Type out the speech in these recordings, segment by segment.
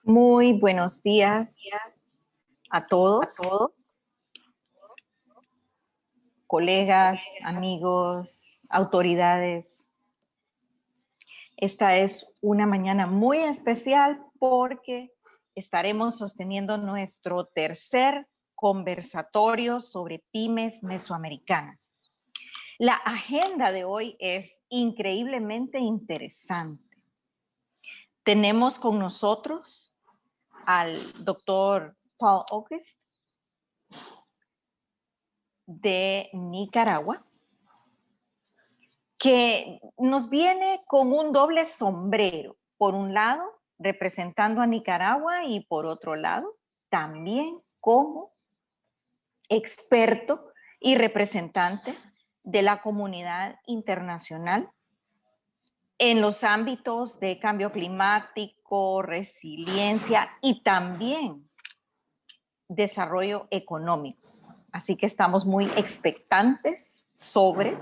Muy buenos días a todos, colegas, amigos, autoridades. Esta es una mañana muy especial porque estaremos sosteniendo nuestro tercer conversatorio sobre pymes mesoamericanas. La agenda de hoy es increíblemente interesante. Tenemos con nosotros al doctor Paul August de Nicaragua, que nos viene con un doble sombrero. Por un lado, representando a Nicaragua y por otro lado, también como experto y representante de la comunidad internacional en los ámbitos de cambio climático, resiliencia y también desarrollo económico. Así que estamos muy expectantes sobre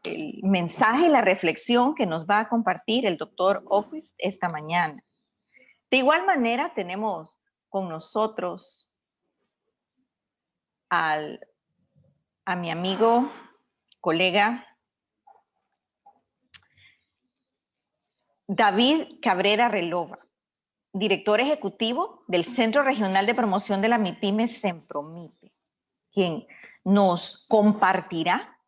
el mensaje y la reflexión que nos va a compartir el doctor August esta mañana. De igual manera, tenemos con nosotros a mi amigo, colega, David Cabrera Relova, director ejecutivo del Centro Regional de Promoción de la MIPYME, Sempromipe, quien nos compartirá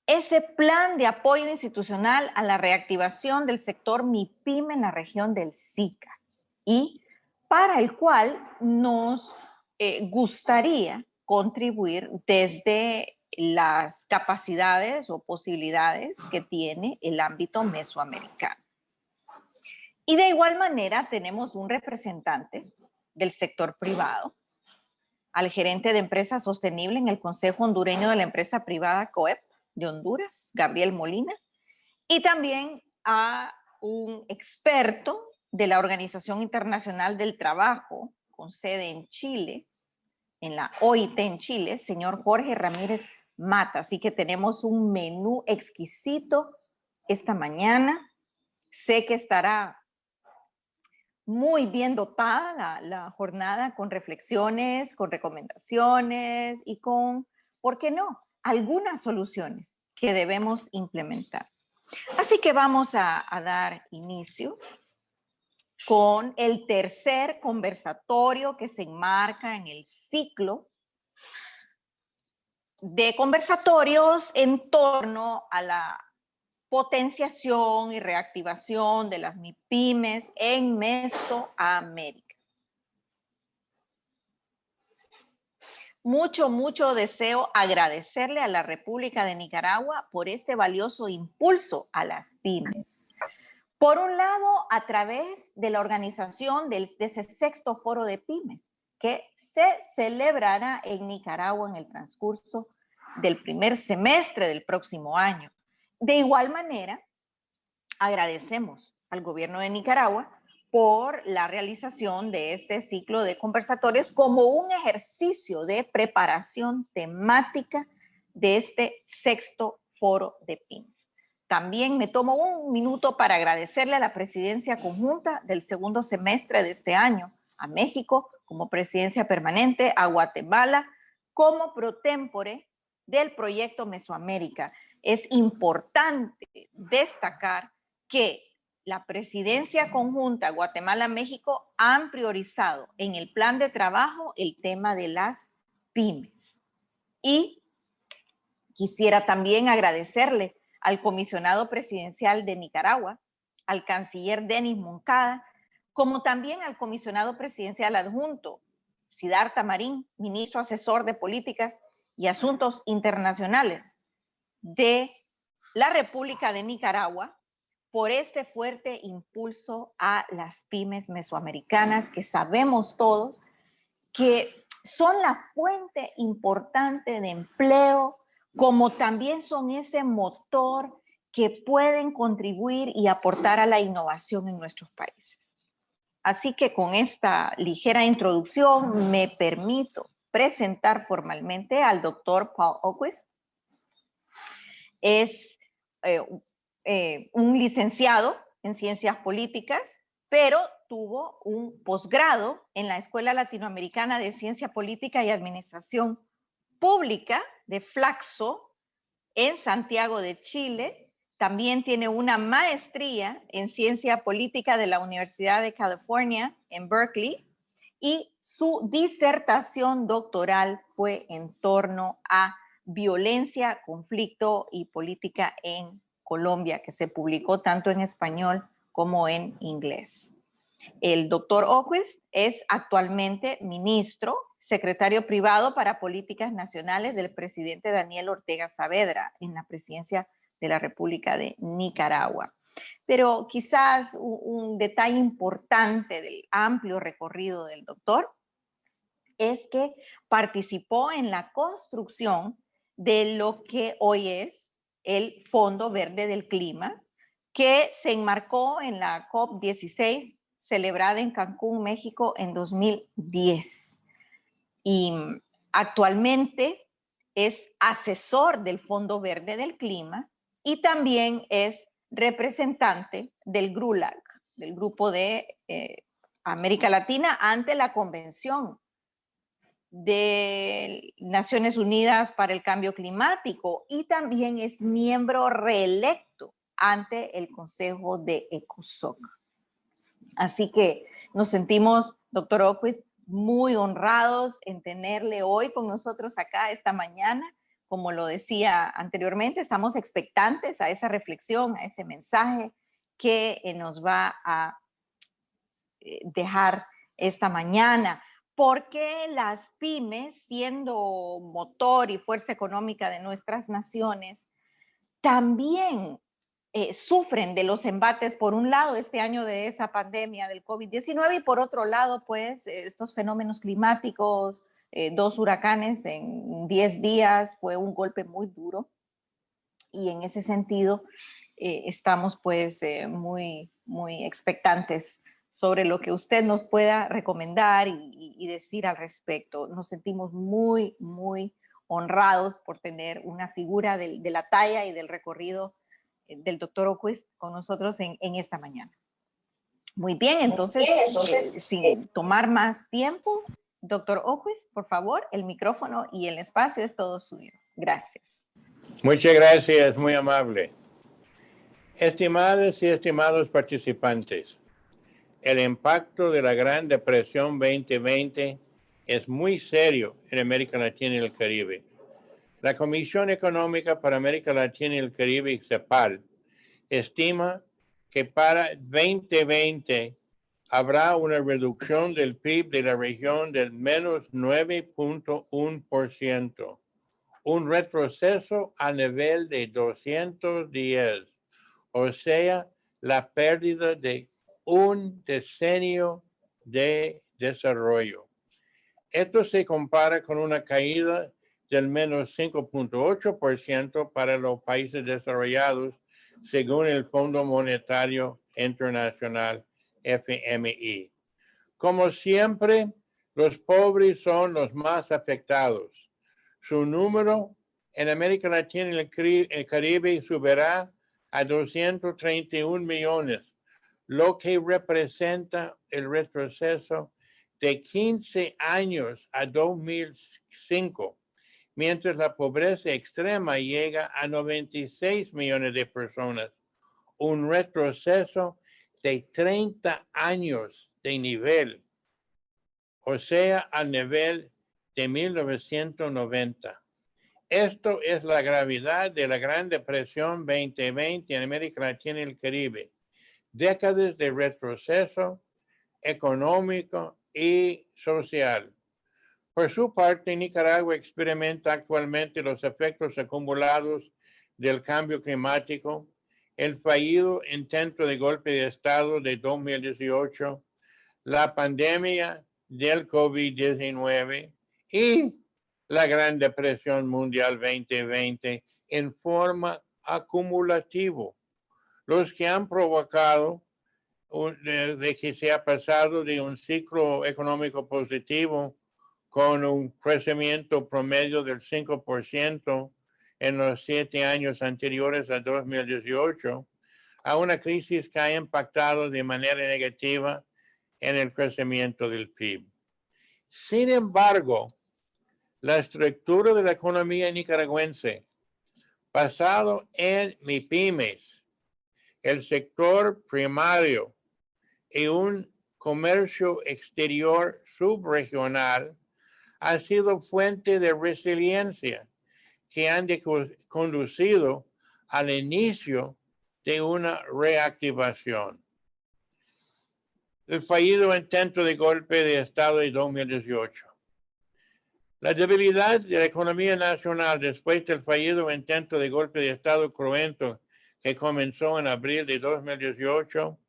ese plan de apoyo institucional a la reactivación del sector MIPYME en la región del SICA y para el cual nos gustaría contribuir desde las capacidades o posibilidades que tiene el ámbito mesoamericano. Y de igual manera tenemos un representante del sector privado, al gerente de empresa sostenible en el Consejo Hondureño de la Empresa Privada COEP de Honduras, Gabriel Molina, y también a un experto de la Organización Internacional del Trabajo, con sede en Chile, en la OIT en Chile, señor Jorge Ramírez Mata. Así que tenemos un menú exquisito esta mañana. Sé que estará muy bien dotada la jornada con reflexiones, con recomendaciones y con, ¿por qué no?, algunas soluciones que debemos implementar. Así que vamos a dar inicio con el tercer conversatorio que se enmarca en el ciclo de conversatorios en torno a la potenciación y reactivación de las MIPYMES en Mesoamérica. Mucho deseo agradecerle a la República de Nicaragua por este valioso impulso a las pymes. Por un lado, a través de la organización de ese sexto foro de pymes, que se celebrará en Nicaragua en el transcurso del primer semestre del próximo año. De igual manera, agradecemos al gobierno de Nicaragua por la realización de este ciclo de conversatorios como un ejercicio de preparación temática de este sexto foro de pymes. También me tomo un minuto para agradecerle a la presidencia conjunta del segundo semestre de este año, a México como presidencia permanente, a Guatemala como pro tempore del proyecto Mesoamérica. Es importante destacar que la presidencia conjunta Guatemala-México han priorizado en el plan de trabajo el tema de las pymes. Y quisiera también agradecerle al comisionado presidencial de Nicaragua, al canciller Denis Moncada, como también al comisionado presidencial adjunto, Siddhartha Marín, ministro asesor de Políticas y Asuntos Internacionales de la República de Nicaragua, por este fuerte impulso a las pymes mesoamericanas que sabemos todos que son la fuente importante de empleo, como también son ese motor que pueden contribuir y aportar a la innovación en nuestros países. Así que con esta ligera introducción me permito presentar formalmente al doctor Paul August. Es un licenciado en ciencias políticas, pero tuvo un posgrado en la Escuela Latinoamericana de Ciencia Política y Administración Pública de Flaxo en Santiago de Chile. También tiene una maestría en Ciencia Política de la Universidad de California en Berkeley y su disertación doctoral fue en torno a violencia, conflicto y política en Colombia, que se publicó tanto en español como en inglés. El doctor Oquist es actualmente ministro, secretario privado para políticas nacionales del presidente Daniel Ortega Saavedra en la presidencia de la República de Nicaragua. Pero quizás un detalle importante del amplio recorrido del doctor es que participó en la construcción de lo que hoy es el Fondo Verde del Clima, que se enmarcó en la COP16 celebrada en Cancún, México, en 2010. Y actualmente es asesor del Fondo Verde del Clima y también es representante del GRULAC, del Grupo de América Latina, ante la Convención de Naciones Unidas para el Cambio Climático, y también es miembro reelecto ante el Consejo de ECOSOC. Así que nos sentimos, doctor Oquist, muy honrados en tenerle hoy con nosotros acá esta mañana. Como lo decía anteriormente, estamos expectantes a esa reflexión, a ese mensaje que nos va a dejar esta mañana, porque las pymes, siendo motor y fuerza económica de nuestras naciones, también sufren de los embates, por un lado, este año de esa pandemia del COVID-19 y por otro lado, pues, estos fenómenos climáticos, 2 huracanes en 10 días, fue un golpe muy duro. Y en ese sentido, estamos pues muy expectantes sobre lo que usted nos pueda recomendar y decir al respecto. Nos sentimos muy honrados por tener una figura de la talla y del recorrido del doctor Oquist con nosotros en esta mañana. Muy bien, entonces, sin tomar más tiempo, doctor Oquist, por favor, el micrófono y el espacio es todo suyo. Gracias. Muchas gracias, muy amable. Estimadas y estimados participantes, el impacto de la Gran Depresión 2020 es muy serio en América Latina y el Caribe. La Comisión Económica para América Latina y el Caribe, CEPAL, estima que para 2020 habrá una reducción del PIB de la región del menos 9.1%, un retroceso a nivel de 210, o sea, la pérdida de un decenio de desarrollo. Esto se compara con una caída del menos 5.8% para los países desarrollados, según el Fondo Monetario Internacional, FMI. Como siempre, los pobres son los más afectados. Su número en América Latina y el Caribe subirá a 231 millones, lo que representa el retroceso de 15 años a 2005, mientras la pobreza extrema llega a 96 millones de personas, un retroceso de 30 años de nivel, o sea, al nivel de 1990. Esto es la gravedad de la Gran Depresión 2020 en América Latina y el Caribe. Décadas de retroceso económico y social. Por su parte, Nicaragua experimenta actualmente los efectos acumulados del cambio climático, el fallido intento de golpe de Estado de 2018, la pandemia del COVID-19 y la Gran Depresión Mundial 2020 en forma acumulativa, los que han provocado de que se ha pasado de un ciclo económico positivo con un crecimiento promedio del 5% en los 7 años anteriores a 2018 a una crisis que ha impactado de manera negativa en el crecimiento del PIB. Sin embargo, la estructura de la economía nicaragüense, basado en MIPYMES, el sector primario y un comercio exterior subregional, ha sido fuente de resiliencia que han conducido al inicio de una reactivación. El fallido intento de golpe de Estado de 2018. La debilidad de la economía nacional después del fallido intento de golpe de Estado cruento que comenzó en abril de 2018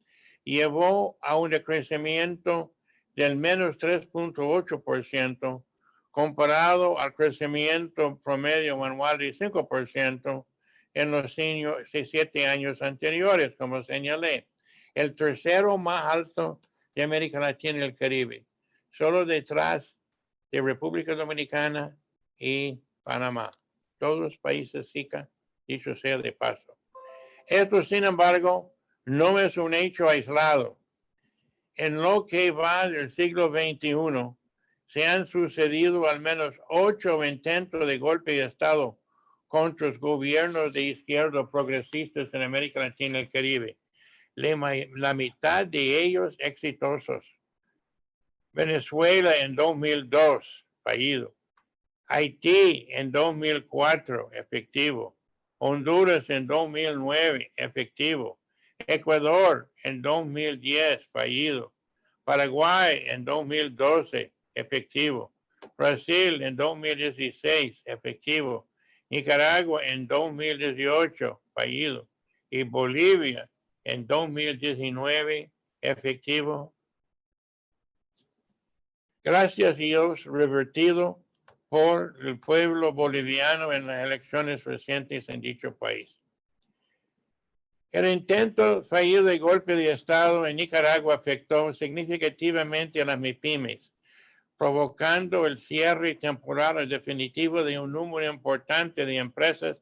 llevó a un decrecimiento del menos 3.8% comparado al crecimiento promedio anual de 5% en los 7 años anteriores, como señalé. El tercero más alto de América Latina y el Caribe, solo detrás de República Dominicana y Panamá. Todos los países SICA, dicho sea de paso. Esto, sin embargo, no es un hecho aislado. En lo que va del siglo XXI, se han sucedido al menos 8 intentos de golpe de Estado contra los gobiernos de izquierda progresistas en América Latina y el Caribe. La mitad de ellos exitosos. Venezuela en 2002, fallido. Haití en 2004, efectivo. Honduras en 2009, efectivo. Ecuador en 2010, fallido. Paraguay en 2012, efectivo. Brasil en 2016, efectivo. Nicaragua en 2018, fallido. Y Bolivia en 2019, efectivo. Gracias a Dios, revertido por el pueblo boliviano en las elecciones recientes en dicho país. El intento fallido de golpe de Estado en Nicaragua afectó significativamente a las MIPYMES, provocando el cierre temporal definitivo de un número importante de empresas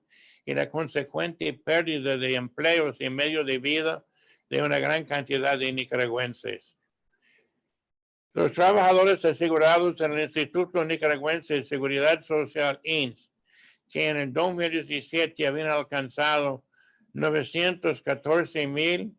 y la consecuente pérdida de empleos y medio de vida de una gran cantidad de nicaragüenses. Los trabajadores asegurados en el Instituto Nicaragüense de Seguridad Social, INSS, que en el 2017 habían alcanzado 914,000,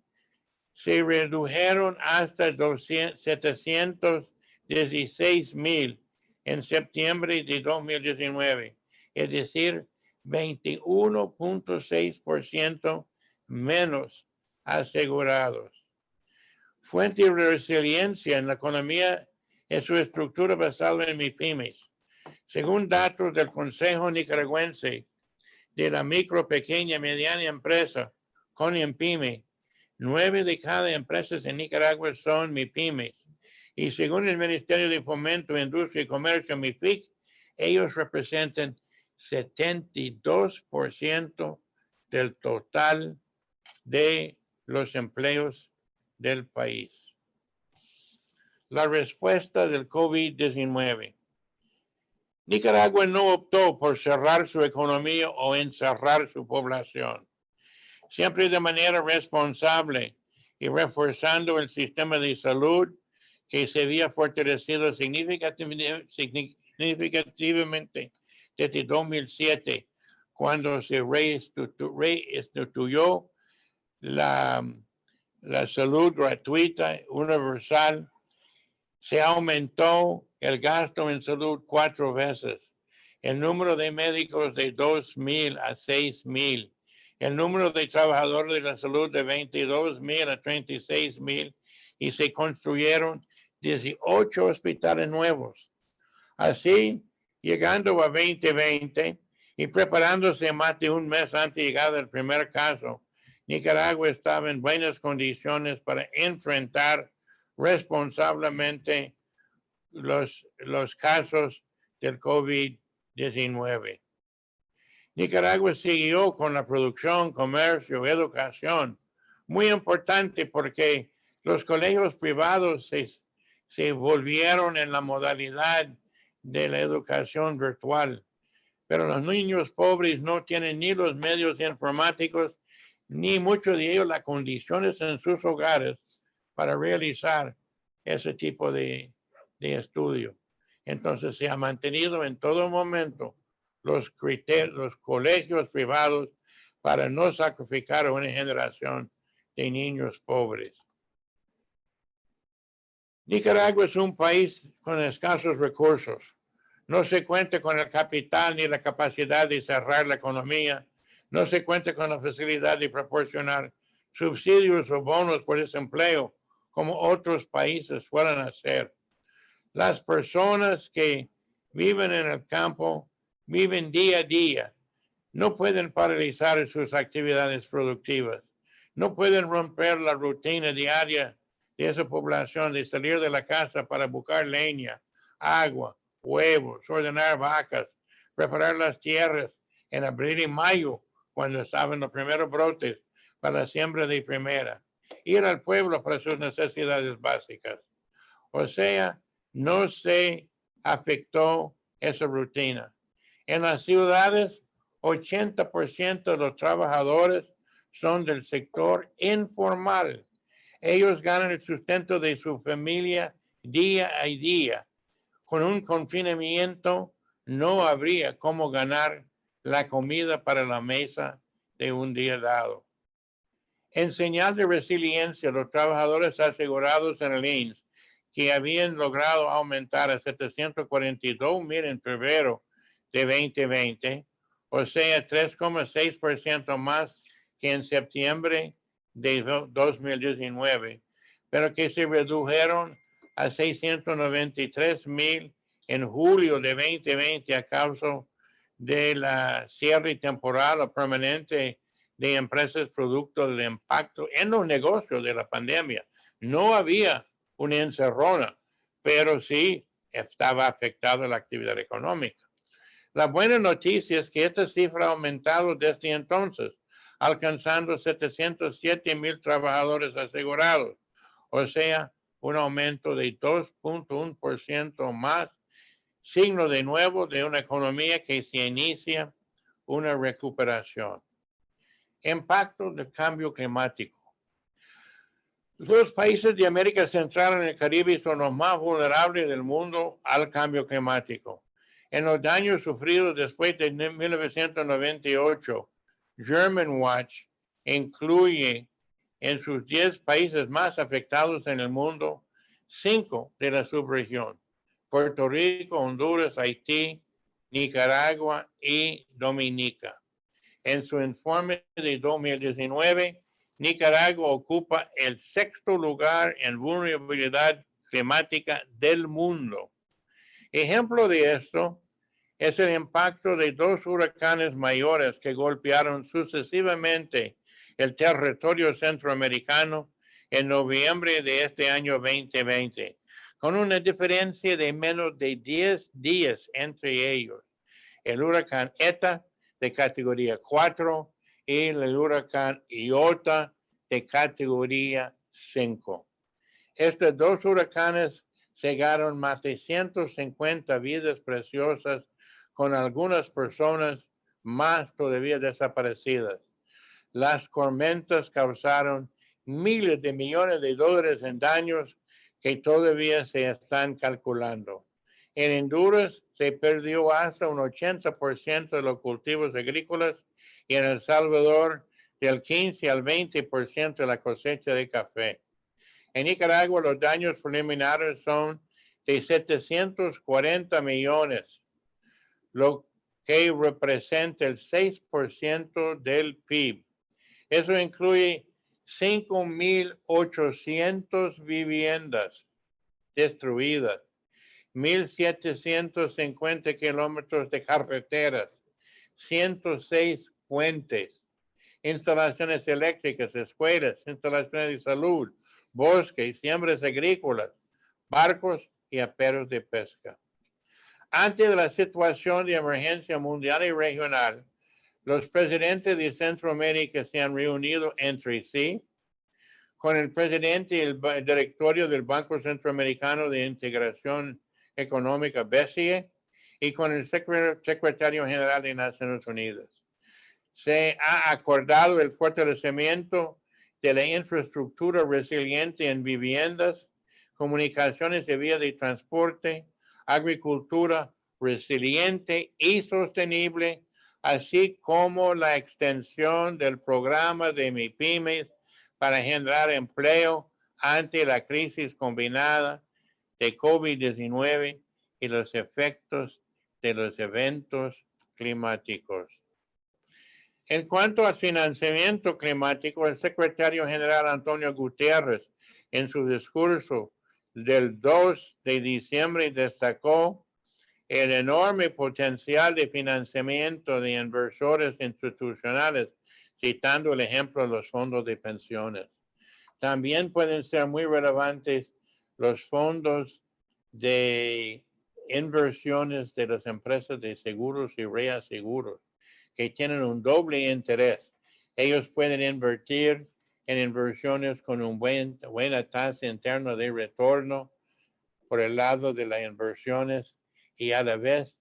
se redujeron hasta 716,000 en septiembre de 2019, es decir, 21.6% menos asegurados. Fuente de resiliencia en la economía es su estructura basada en MIPYMES. Según datos del Consejo Nicaragüense de la Micro, Pequeña y Mediana Empresa, CONIEMPYME, 9 de cada empresas en Nicaragua son MIPYMES. Y según el Ministerio de Fomento, Industria y Comercio, MIFIC, ellos representan 72% del total de los empleos del país. La respuesta del COVID-19. Nicaragua no optó por cerrar su economía o encerrar su población. Siempre de manera responsable y reforzando el sistema de salud que se había fortalecido significativamente desde 2007, cuando se reinstituyó la salud gratuita, universal. Se aumentó el gasto en salud 4 veces, el número de médicos de 2,000 a 6,000, el número de trabajadores de la salud de 22,000 a 36,000, y se construyeron 18 hospitales nuevos. Así, llegando a 2020 y preparándose más de un mes antes de llegar al primer caso, Nicaragua estaba en buenas condiciones para enfrentar responsablemente los casos del COVID-19. Nicaragua siguió con la producción, comercio, educación, muy importante porque los colegios privados se volvieron en la modalidad de la educación virtual, pero los niños pobres no tienen ni los medios informáticos ni muchos de ellos las condiciones en sus hogares para realizar ese tipo de estudio. Entonces se ha mantenido en todo momento los colegios privados para no sacrificar a una generación de niños pobres. Nicaragua es un país con escasos recursos. No se cuenta con el capital ni la capacidad de cerrar la economía. No se cuenta con la facilidad de proporcionar subsidios o bonos por desempleo como otros países suelen hacer. Las personas que viven en el campo viven día a día. No pueden paralizar sus actividades productivas. No pueden romper la rutina diaria de esa población de salir de la casa para buscar leña, agua, huevos, ordenar vacas, preparar las tierras en abril y mayo, cuando estaban los primeros brotes para la siembra de primera, ir al pueblo para sus necesidades básicas. O sea, no se afectó esa rutina. En las ciudades, 80% de los trabajadores son del sector informal. Ellos ganan el sustento de su familia día a día. Con un confinamiento no habría cómo ganar la comida para la mesa de un día dado. En señal de resiliencia, los trabajadores asegurados en el INSS, que habían logrado aumentar a 742,000 en febrero de 2020, o sea, 3,6% más que en septiembre de 2019, pero que se redujeron a 693,000 en julio de 2020 a causa de la cierre temporal o permanente de empresas producto del impacto en los negocios de la pandemia. No había una encerrona, pero sí estaba afectada la actividad económica. La buena noticia es que esta cifra ha aumentado desde entonces, alcanzando 707,000 trabajadores asegurados, o sea, un aumento de 2,1% más, signo de nuevo de una economía que se inicia una recuperación. Impacto del cambio climático. Los países de América Central y el Caribe son los más vulnerables del mundo al cambio climático. En los daños sufridos después de 1998, Germanwatch incluye en sus 10 países más afectados en el mundo 5 de la subregión: Puerto Rico, Honduras, Haití, Nicaragua y Dominica. En su informe de 2019, Nicaragua ocupa el 6º lugar en vulnerabilidad climática del mundo. Ejemplo de esto es el impacto de 2 huracanes mayores que golpearon sucesivamente el territorio centroamericano en noviembre de este año 2020, con una diferencia de menos de 10 días entre ellos. El huracán ETA de categoría 4 y el huracán Iota de categoría 5. Estos 2 huracanes cegaron más de 150 vidas preciosas, con algunas personas más todavía desaparecidas. Las tormentas causaron miles de millones de dólares en daños que todavía se están calculando. En Honduras se perdió hasta un 80% de los cultivos agrícolas y en El Salvador del 15 al 20% de la cosecha de café. En Nicaragua los daños preliminares son de 740 millones, lo que representa el 6% del PIB. Eso incluye 5,800 viviendas destruidas, 1,750 kilómetros de carreteras, 106 puentes, instalaciones eléctricas, escuelas, instalaciones de salud, bosques, siembras agrícolas, barcos y aperos de pesca. Ante la situación de emergencia mundial y regional, los presidentes de Centroamérica se han reunido entre sí con el presidente y el directorio del Banco Centroamericano de Integración Económica, BCE, y con el secretario general de Naciones Unidas. Se ha acordado el fortalecimiento de la infraestructura resiliente en viviendas, comunicaciones y vías de transporte, agricultura resiliente y sostenible, así como la extensión del programa de MIPYMES para generar empleo ante la crisis combinada de COVID-19 y los efectos de los eventos climáticos. En cuanto al financiamiento climático, el secretario general Antonio Guterres, en su discurso del 2 de diciembre, destacó el enorme potencial de financiamiento de inversores institucionales, citando el ejemplo de los fondos de pensiones. También pueden ser muy relevantes los fondos de inversiones de las empresas de seguros y reaseguros, que tienen un doble interés. Ellos pueden invertir en inversiones con una buena tasa interna de retorno por el lado de las inversiones y a la vez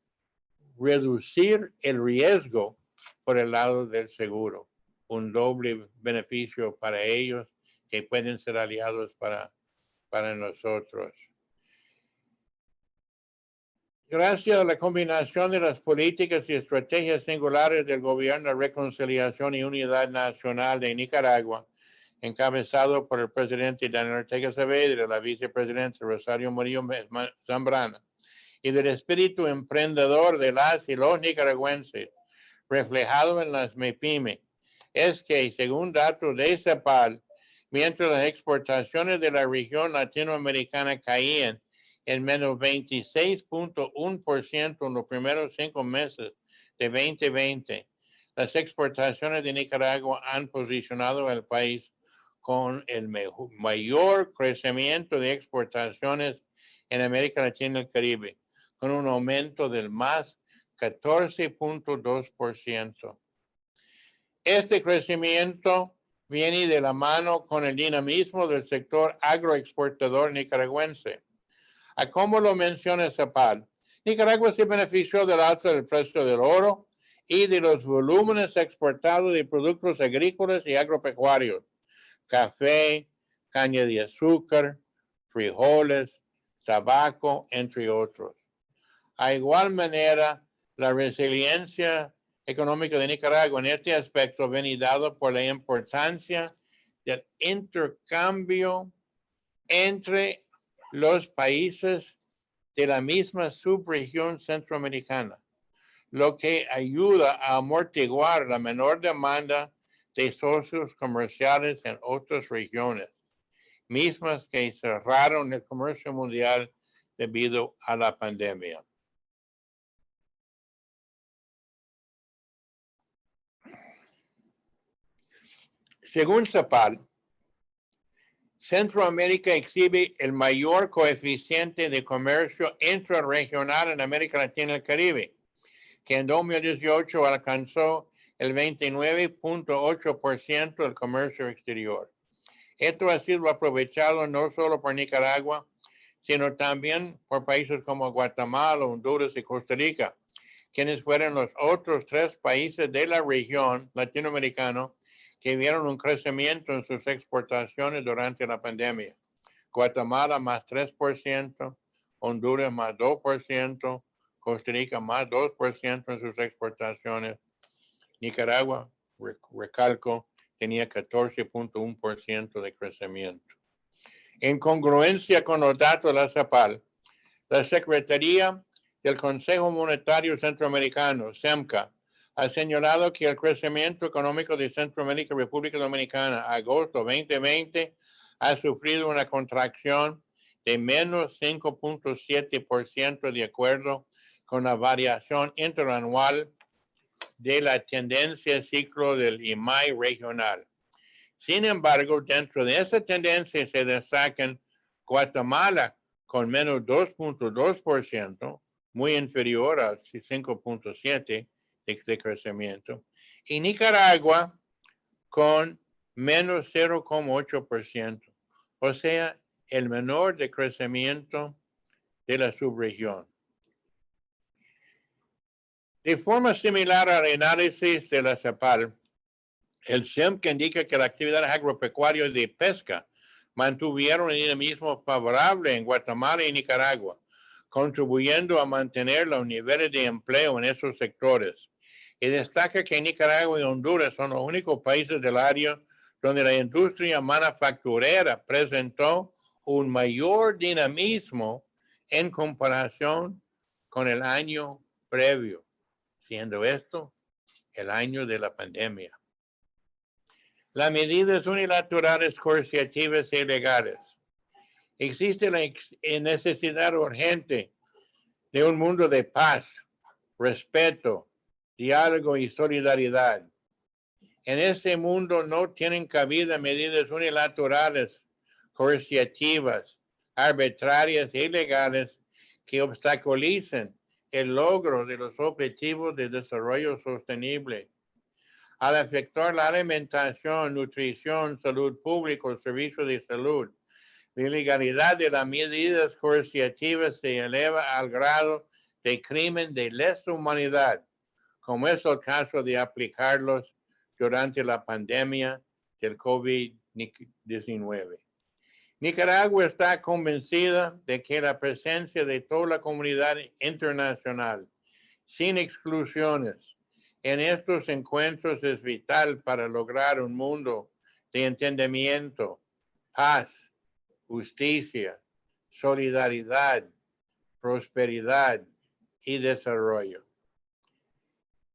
reducir el riesgo por el lado del seguro. Un doble beneficio para ellos que pueden ser aliados para nosotros. Gracias a la combinación de las políticas y estrategias singulares del Gobierno de Reconciliación y Unidad Nacional de Nicaragua, encabezado por el presidente Daniel Ortega Saavedra y la vicepresidenta Rosario Murillo Zambrana, y del espíritu emprendedor de las y los nicaragüenses, reflejado en las MIPYME, es que, según datos de CEPAL, mientras las exportaciones de la región latinoamericana caían en menos 26.1% en los primeros 5 meses de 2020, las exportaciones de Nicaragua han posicionado al país con el mayor crecimiento de exportaciones en América Latina y el Caribe, con un aumento del más 14.2%. Este crecimiento viene de la mano con el dinamismo del sector agroexportador nicaragüense. A como lo menciona CEPAL, Nicaragua se benefició del alza del precio del oro y de los volúmenes exportados de productos agrícolas y agropecuarios, café, caña de azúcar, frijoles, tabaco, entre otros. A igual manera, la resiliencia económica de Nicaragua en este aspecto viene dado por la importancia del intercambio entre los países de la misma subregión centroamericana, lo que ayuda a amortiguar la menor demanda de socios comerciales en otras regiones, mismas que cerraron el comercio mundial debido a la pandemia. Según CEPAL, Centroamérica exhibe el mayor coeficiente de comercio intrarregional en América Latina y el Caribe, que en 2018 alcanzó el 29.8% del comercio exterior. Esto ha sido aprovechado no solo por Nicaragua, sino también por países como Guatemala, Honduras y Costa Rica, quienes fueron los otros 3 países de la región latinoamericana que vieron un crecimiento en sus exportaciones durante la pandemia. Guatemala más 3%, Honduras más 2%, Costa Rica más 2% en sus exportaciones. Nicaragua, recalco, tenía 14.1% de crecimiento. En congruencia con los datos de la CEPAL, la Secretaría del Consejo Monetario Centroamericano, CEMCA, ha señalado que el crecimiento económico de Centroamérica y República Dominicana, agosto 2020, ha sufrido una contracción de menos 5.7% de acuerdo con la variación interanual de la tendencia ciclo del IMAI regional. Sin embargo, dentro de esa tendencia se destacan Guatemala con menos 2.2%, muy inferior al 5.7% de crecimiento, y Nicaragua con menos 0.8%, o sea, el menor de crecimiento de la subregión. De forma similar al análisis de la CEPAL, el CIMC indica que la actividad agropecuaria y de pesca mantuvieron un dinamismo favorable en Guatemala y Nicaragua, contribuyendo a mantener los niveles de empleo en esos sectores. Y destaca que Nicaragua y Honduras son los únicos países del área donde la industria manufacturera presentó un mayor dinamismo en comparación con el año previo, siendo esto el año de la pandemia. Las medidas unilaterales, coercitivas e ilegales. Existe la necesidad urgente de un mundo de paz, respeto, diálogo y solidaridad. En ese mundo no tienen cabida medidas unilaterales, coercitivas, arbitrarias e ilegales que obstaculicen el logro de los objetivos de desarrollo sostenible. Al afectar la alimentación, nutrición, salud pública, servicios de salud, la ilegalidad de las medidas coercitivas se eleva al grado de crimen de lesa humanidad, como es el caso de aplicarlos durante la pandemia del COVID-19. Nicaragua está convencida de que la presencia de toda la comunidad internacional, sin exclusiones, en estos encuentros es vital para lograr un mundo de entendimiento, paz, justicia, solidaridad, prosperidad y desarrollo.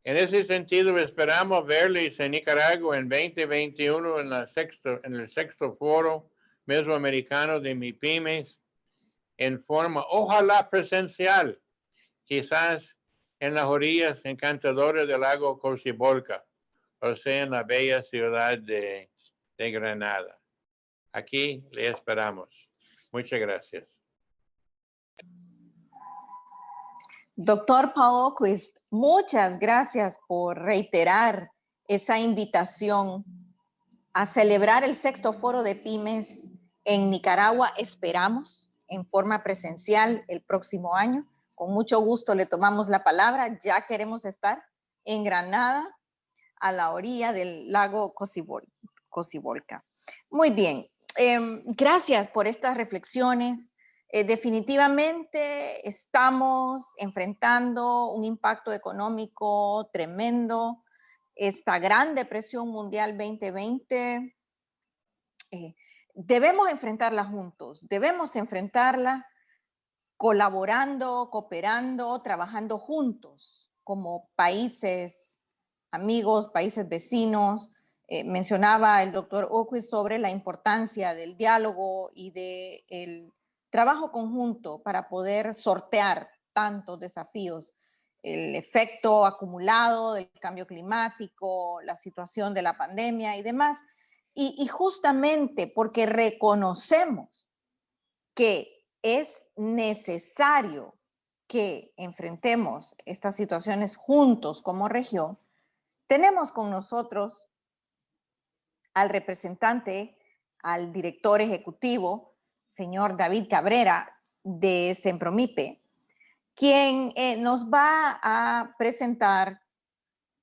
En ese sentido, esperamos verles en Nicaragua en 2021 en el sexto foro mesoamericano de MIPYMES en forma, ojalá presencial, quizás en las orillas encantadoras del lago Cocibolca, o sea, en la bella ciudad de Granada. Aquí le esperamos. Muchas gracias. Doctor Paul Oquist, muchas gracias por reiterar esa invitación a celebrar el sexto foro de pymes en Nicaragua. Esperamos en forma presencial el próximo año. Con mucho gusto le tomamos la palabra. Ya queremos estar en Granada, a la orilla del lago Cocibolca. Muy bien. Gracias por estas reflexiones. Definitivamente estamos enfrentando un impacto económico tremendo. Esta gran depresión mundial 2020, debemos enfrentarla juntos, debemos enfrentarla colaborando, cooperando, trabajando juntos como países amigos, países vecinos. Mencionaba el doctor Oquist sobre la importancia del diálogo y del trabajo conjunto para poder sortear tantos desafíos, el efecto acumulado del cambio climático, la situación de la pandemia y demás. Y justamente porque reconocemos que es necesario que enfrentemos estas situaciones juntos como región, tenemos con nosotros al representante, al director ejecutivo, señor David Cabrera, de Sempromipe, quien nos va a presentar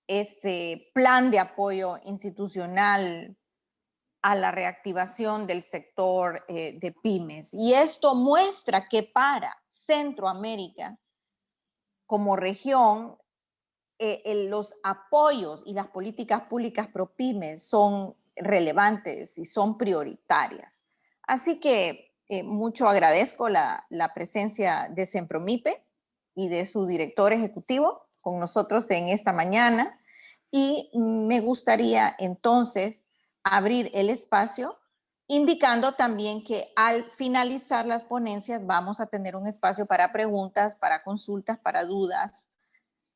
ese plan de apoyo institucional a la reactivación del sector de pymes. Y esto muestra que para Centroamérica, como región, los apoyos y las políticas públicas pro pymes son relevantes y son prioritarias. Así que mucho agradezco la presencia de Sempromipe y de su director ejecutivo con nosotros en esta mañana, y me gustaría entonces abrir el espacio, indicando también que al finalizar las ponencias vamos a tener un espacio para preguntas, para consultas, para dudas,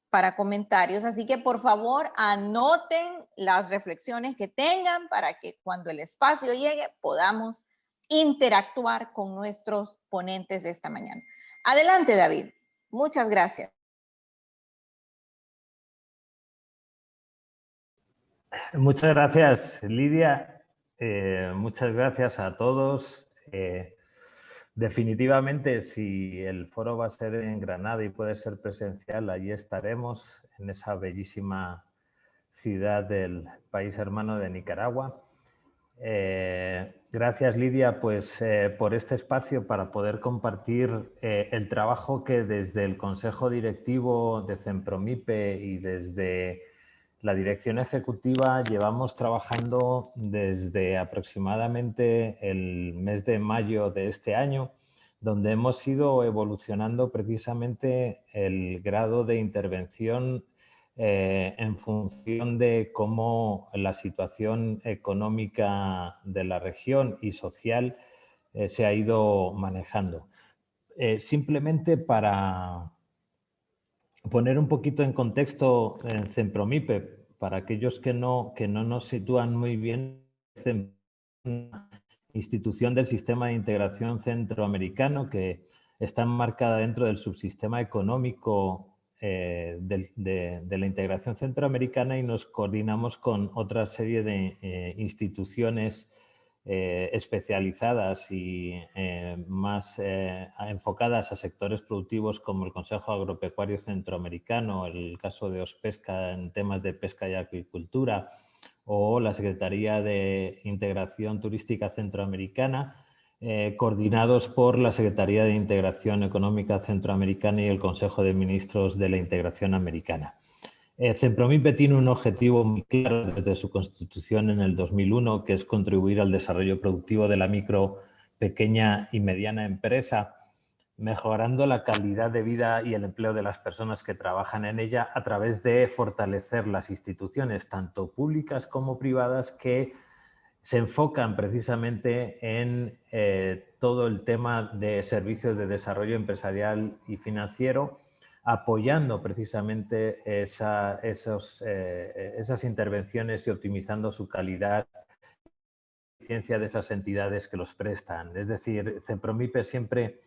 para comentarios. Así que por favor anoten las reflexiones que tengan para que cuando el espacio llegue podamos interactuar con nuestros ponentes de esta mañana. Adelante, David. Muchas gracias. Muchas gracias, Lidia. Muchas gracias a todos. Definitivamente, si el foro va a ser en Granada y puede ser presencial, allí estaremos, en esa bellísima ciudad del país hermano de Nicaragua. Gracias, Lidia, pues, por este espacio para poder compartir el trabajo que desde el Consejo Directivo de Cenpromipe y desde la Dirección Ejecutiva llevamos trabajando desde aproximadamente el mes de mayo de este año, donde hemos ido evolucionando precisamente el grado de intervención en función de cómo la situación económica de la región y social se ha ido manejando. Simplemente para poner un poquito en contexto en Cenpromipe, para aquellos que no nos sitúan muy bien, una institución del sistema de integración centroamericano que está enmarcada dentro del subsistema económico de la integración centroamericana, y nos coordinamos con otra serie de instituciones especializadas y más enfocadas a sectores productivos, como el Consejo Agropecuario Centroamericano, el caso de Ospesca en temas de pesca y acuicultura, o la Secretaría de Integración Turística Centroamericana, coordinados por la Secretaría de Integración Económica Centroamericana y el Consejo de Ministros de la Integración Americana. Cenpromipe tiene un objetivo muy claro desde su constitución en el 2001, que es contribuir al desarrollo productivo de la micro, pequeña y mediana empresa, mejorando la calidad de vida y el empleo de las personas que trabajan en ella a través de fortalecer las instituciones, tanto públicas como privadas, que se enfocan precisamente en todo el tema de servicios de desarrollo empresarial y financiero, apoyando precisamente esas intervenciones y optimizando su calidad y eficiencia de esas entidades que los prestan. Es decir, Cenpromipe siempre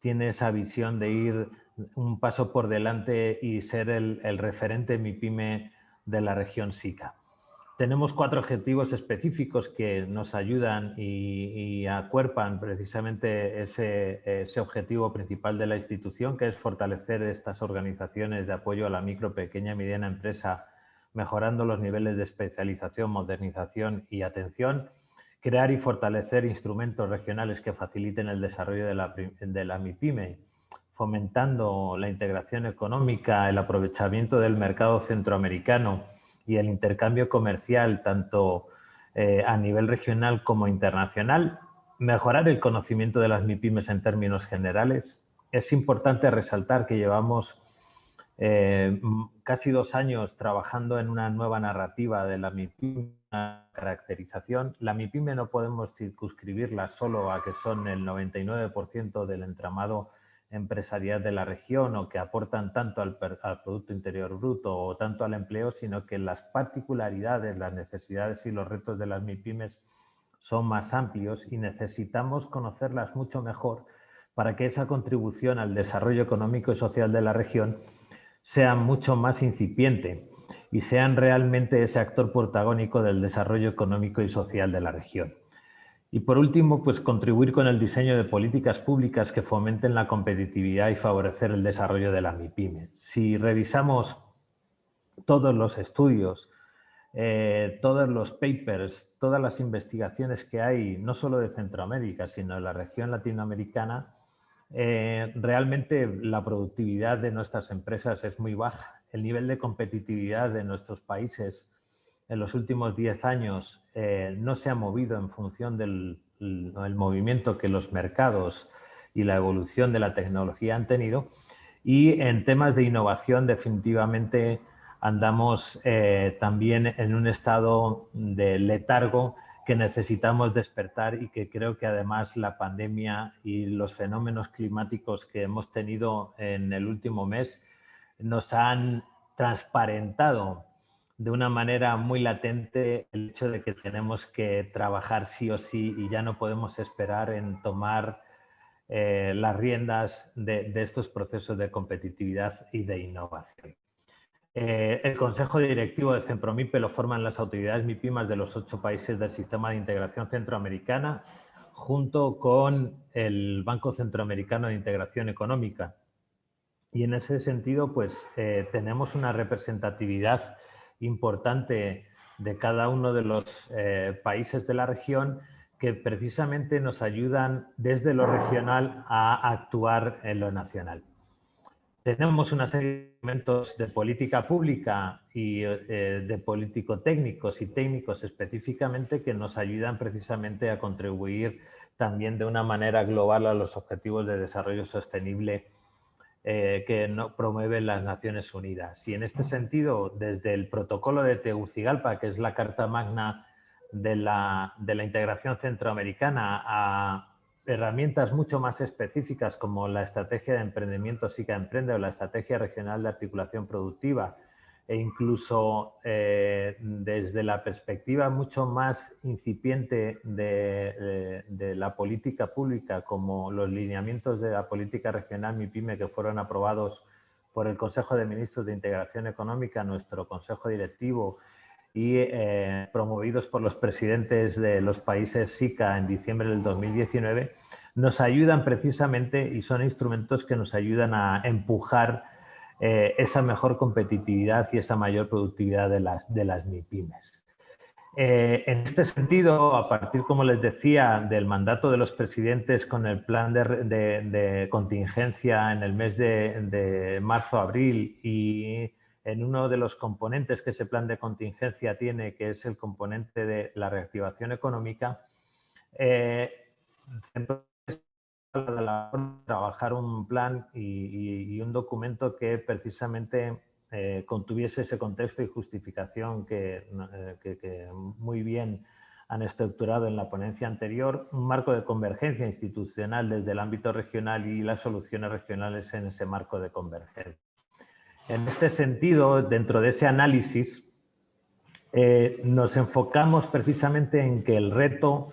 tiene esa visión de ir un paso por delante y ser el referente MIPYME de la región SICA. Tenemos 4 objetivos específicos que nos ayudan y acuerpan precisamente ese objetivo principal de la institución, que es fortalecer estas organizaciones de apoyo a la micro, pequeña y mediana empresa, mejorando los niveles de especialización, modernización y atención; crear y fortalecer instrumentos regionales que faciliten el desarrollo de la MIPYME, fomentando la integración económica, el aprovechamiento del mercado centroamericano y el intercambio comercial tanto a nivel regional como internacional; mejorar el conocimiento de las MIPYMES en términos generales. Es importante resaltar que llevamos casi 2 años trabajando en una nueva narrativa de la MIPYME, una caracterización. La MIPYME no podemos circunscribirla solo a que son el 99% del entramado empresarial de la región, o que aportan tanto al Producto Interior Bruto o tanto al empleo, sino que las particularidades, las necesidades y los retos de las MIPYMES son más amplios y necesitamos conocerlas mucho mejor para que esa contribución al desarrollo económico y social de la región sea mucho más incipiente y sean realmente ese actor protagónico del desarrollo económico y social de la región. Y por último, pues contribuir con el diseño de políticas públicas que fomenten la competitividad y favorecer el desarrollo de la MIPYME. Si revisamos todos los estudios, todos los papers, todas las investigaciones que hay, no solo de Centroamérica, sino de la región latinoamericana, realmente la productividad de nuestras empresas es muy baja. El nivel de competitividad de nuestros países en los últimos 10 años no se ha movido en función del movimiento que los mercados y la evolución de la tecnología han tenido, y en temas de innovación definitivamente andamos también en un estado de letargo que necesitamos despertar, y que creo que además la pandemia y los fenómenos climáticos que hemos tenido en el último mes nos han transparentado de una manera muy latente el hecho de que tenemos que trabajar sí o sí, y ya no podemos esperar en tomar las riendas de estos procesos de competitividad y de innovación. El Consejo Directivo de Cenpromipe lo forman las autoridades MIPYMAS de los 8 países del Sistema de Integración Centroamericana, junto con el Banco Centroamericano de Integración Económica. Y en ese sentido, pues tenemos una representatividad importante de cada uno de los países de la región que precisamente nos ayudan desde lo regional a actuar en lo nacional. Tenemos una serie de instrumentos de política pública y de político-técnicos y técnicos específicamente que nos ayudan precisamente a contribuir también de una manera global a los objetivos de desarrollo sostenible que promueven las Naciones Unidas. Y en este sentido, desde el protocolo de Tegucigalpa, que es la carta magna de la integración centroamericana, a herramientas mucho más específicas como la estrategia de emprendimiento SICA Emprende o la estrategia regional de articulación productiva, e incluso desde la perspectiva mucho más incipiente de la política pública, como los lineamientos de la política regional MIPYME que fueron aprobados por el Consejo de Ministros de Integración Económica, nuestro Consejo Directivo, y promovidos por los presidentes de los países SICA en diciembre del 2019, nos ayudan precisamente y son instrumentos que nos ayudan a empujar esa mejor competitividad y esa mayor productividad de las MIPYMES. En este sentido, a partir, como les decía, del mandato de los presidentes con el plan de contingencia en el mes de marzo-abril y en uno de los componentes que ese plan de contingencia tiene, que es el componente de la reactivación económica, trabajar un plan y un documento que precisamente contuviese ese contexto y justificación que muy bien han estructurado en la ponencia anterior, un marco de convergencia institucional desde el ámbito regional y las soluciones regionales en ese marco de convergencia. En este sentido, dentro de ese análisis, nos enfocamos precisamente en que el reto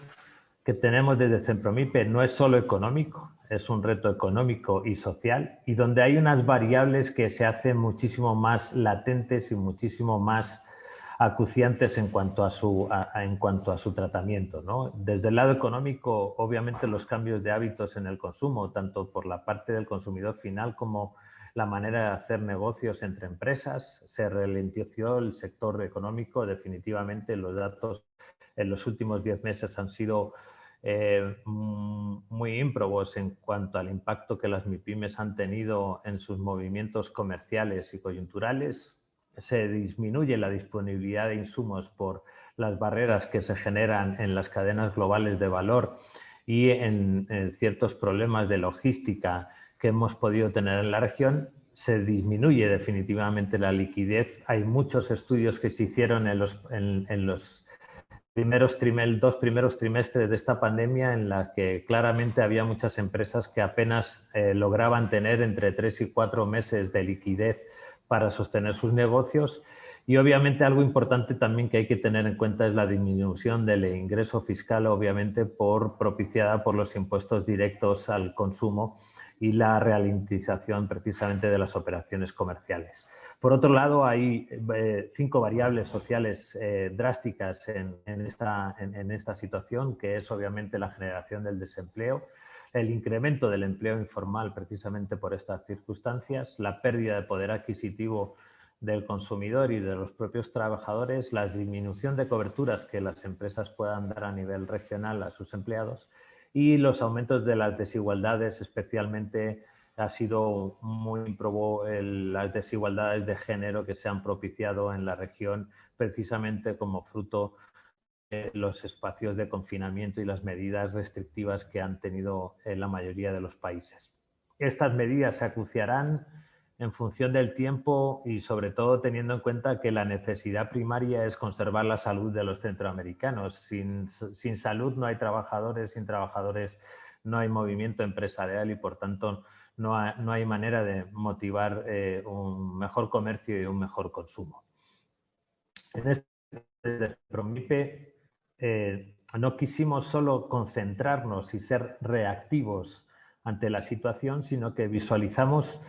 que tenemos desde Centromipe no es solo económico, es un reto económico y social, y donde hay unas variables que se hacen muchísimo más latentes y muchísimo más acuciantes en cuanto a su tratamiento, ¿no? Desde el lado económico, obviamente los cambios de hábitos en el consumo, tanto por la parte del consumidor final como la manera de hacer negocios entre empresas, se ralentizó el sector económico. Definitivamente los datos en los últimos 10 meses han sido muy ímprobos en cuanto al impacto que las MIPYMES han tenido en sus movimientos comerciales y coyunturales. Se disminuye la disponibilidad de insumos por las barreras que se generan en las cadenas globales de valor y en ciertos problemas de logística que hemos podido tener en la región. Se disminuye definitivamente la liquidez. Hay muchos estudios que se hicieron en los dos primeros trimestres de esta pandemia en la que claramente había muchas empresas que apenas lograban tener entre 3 y 4 meses de liquidez para sostener sus negocios. Y obviamente algo importante también que hay que tener en cuenta es la disminución del ingreso fiscal, obviamente propiciada por los impuestos directos al consumo y la ralentización precisamente de las operaciones comerciales. Por otro lado, hay 5 variables sociales drásticas en esta situación, que es obviamente la generación del desempleo, el incremento del empleo informal precisamente por estas circunstancias, la pérdida de poder adquisitivo del consumidor y de los propios trabajadores, la disminución de coberturas que las empresas puedan dar a nivel regional a sus empleados y los aumentos de las desigualdades, especialmente ha sido muy ímprobo las desigualdades de género que se han propiciado en la región precisamente como fruto de los espacios de confinamiento y las medidas restrictivas que han tenido en la mayoría de los países. Estas medidas se acuciarán en función del tiempo y sobre todo teniendo en cuenta que la necesidad primaria es conservar la salud de los centroamericanos. Sin salud no hay trabajadores, sin trabajadores no hay movimiento empresarial y por tanto no hay manera de motivar un mejor comercio y un mejor consumo. En este Promipe no quisimos solo concentrarnos y ser reactivos ante la situación, sino que visualizamos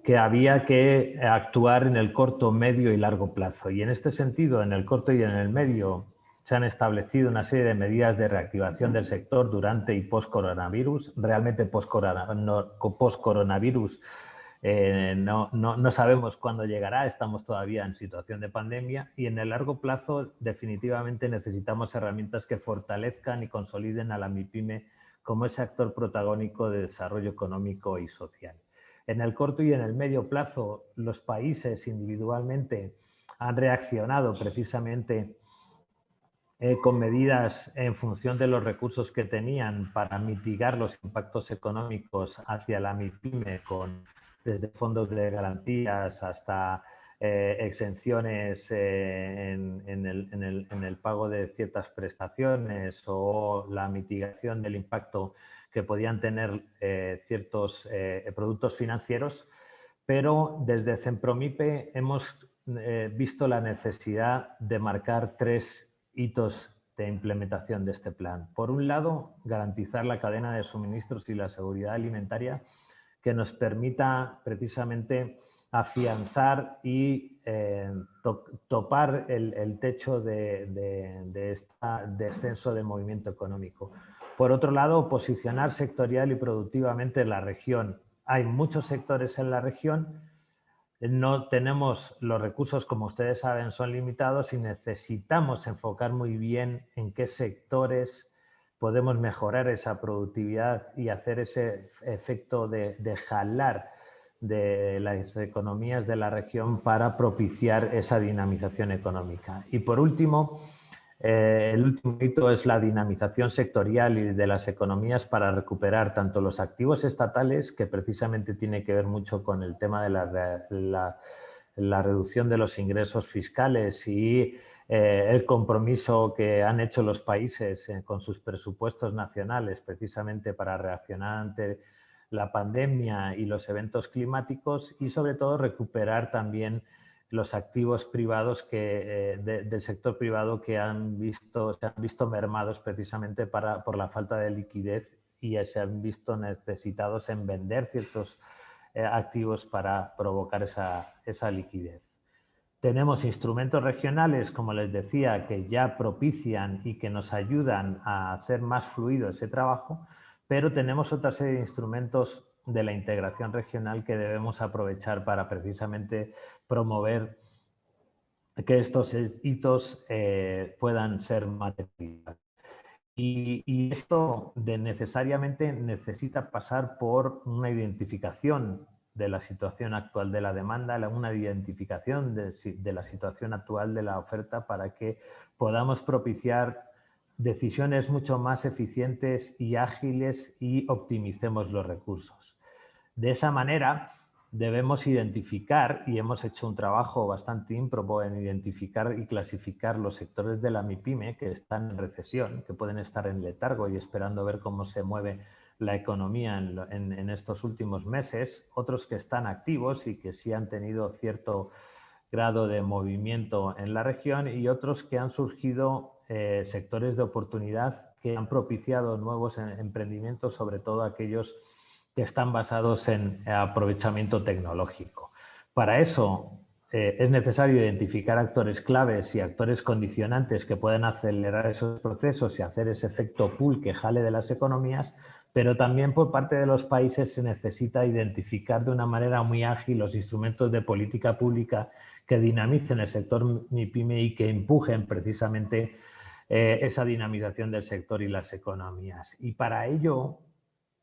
que había que actuar en el corto, medio y largo plazo. Y en este sentido, en el corto y en el medio, se han establecido una serie de medidas de reactivación del sector durante y post-coronavirus. Realmente post-coronavirus no sabemos cuándo llegará, estamos todavía en situación de pandemia y en el largo plazo definitivamente necesitamos herramientas que fortalezcan y consoliden a la MIPYME como ese actor protagónico de desarrollo económico y social. En el corto y en el medio plazo, los países individualmente han reaccionado precisamente con medidas en función de los recursos que tenían para mitigar los impactos económicos hacia la MIPYME, desde fondos de garantías hasta exenciones en el pago de ciertas prestaciones o la mitigación del impacto que podían tener ciertos productos financieros, pero desde Cenpromipe hemos visto la necesidad de marcar 3 hitos de implementación de este plan. Por un lado, garantizar la cadena de suministros y la seguridad alimentaria que nos permita precisamente afianzar y topar el techo de descenso de movimiento económico. Por otro lado, posicionar sectorial y productivamente la región. Hay muchos sectores en la región. No tenemos los recursos, como ustedes saben, son limitados y necesitamos enfocar muy bien en qué sectores podemos mejorar esa productividad y hacer ese efecto de jalar de las economías de la región para propiciar esa dinamización económica. Y por último, el último hito es la dinamización sectorial y de las economías para recuperar tanto los activos estatales, que precisamente tiene que ver mucho con el tema de la reducción de los ingresos fiscales y el compromiso que han hecho los países con sus presupuestos nacionales precisamente para reaccionar ante la pandemia y los eventos climáticos y sobre todo recuperar también los activos privados del sector privado que se han visto mermados precisamente por la falta de liquidez y se han visto necesitados en vender ciertos activos para provocar esa liquidez. Tenemos instrumentos regionales, como les decía, que ya propician y que nos ayudan a hacer más fluido ese trabajo, pero tenemos otra serie de instrumentos de la integración regional que debemos aprovechar para precisamente promover que estos hitos puedan ser materializados. Y esto necesariamente necesita pasar por una identificación de la situación actual de la demanda, una identificación de la situación actual de la oferta para que podamos propiciar decisiones mucho más eficientes y ágiles y optimicemos los recursos. De esa manera debemos identificar, y hemos hecho un trabajo bastante ímprobo en identificar y clasificar los sectores de la MIPYME que están en recesión, que pueden estar en letargo y esperando ver cómo se mueve la economía en estos últimos meses, otros que están activos y que sí han tenido cierto grado de movimiento en la región y otros que han surgido sectores de oportunidad que han propiciado nuevos emprendimientos, sobre todo aquellos que están basados en aprovechamiento tecnológico. Para eso es necesario identificar actores claves y actores condicionantes que puedan acelerar esos procesos y hacer ese efecto pool que jale de las economías, pero también por parte de los países se necesita identificar de una manera muy ágil los instrumentos de política pública que dinamicen el sector MIPYME y que empujen precisamente esa dinamización del sector y las economías. Y para ello,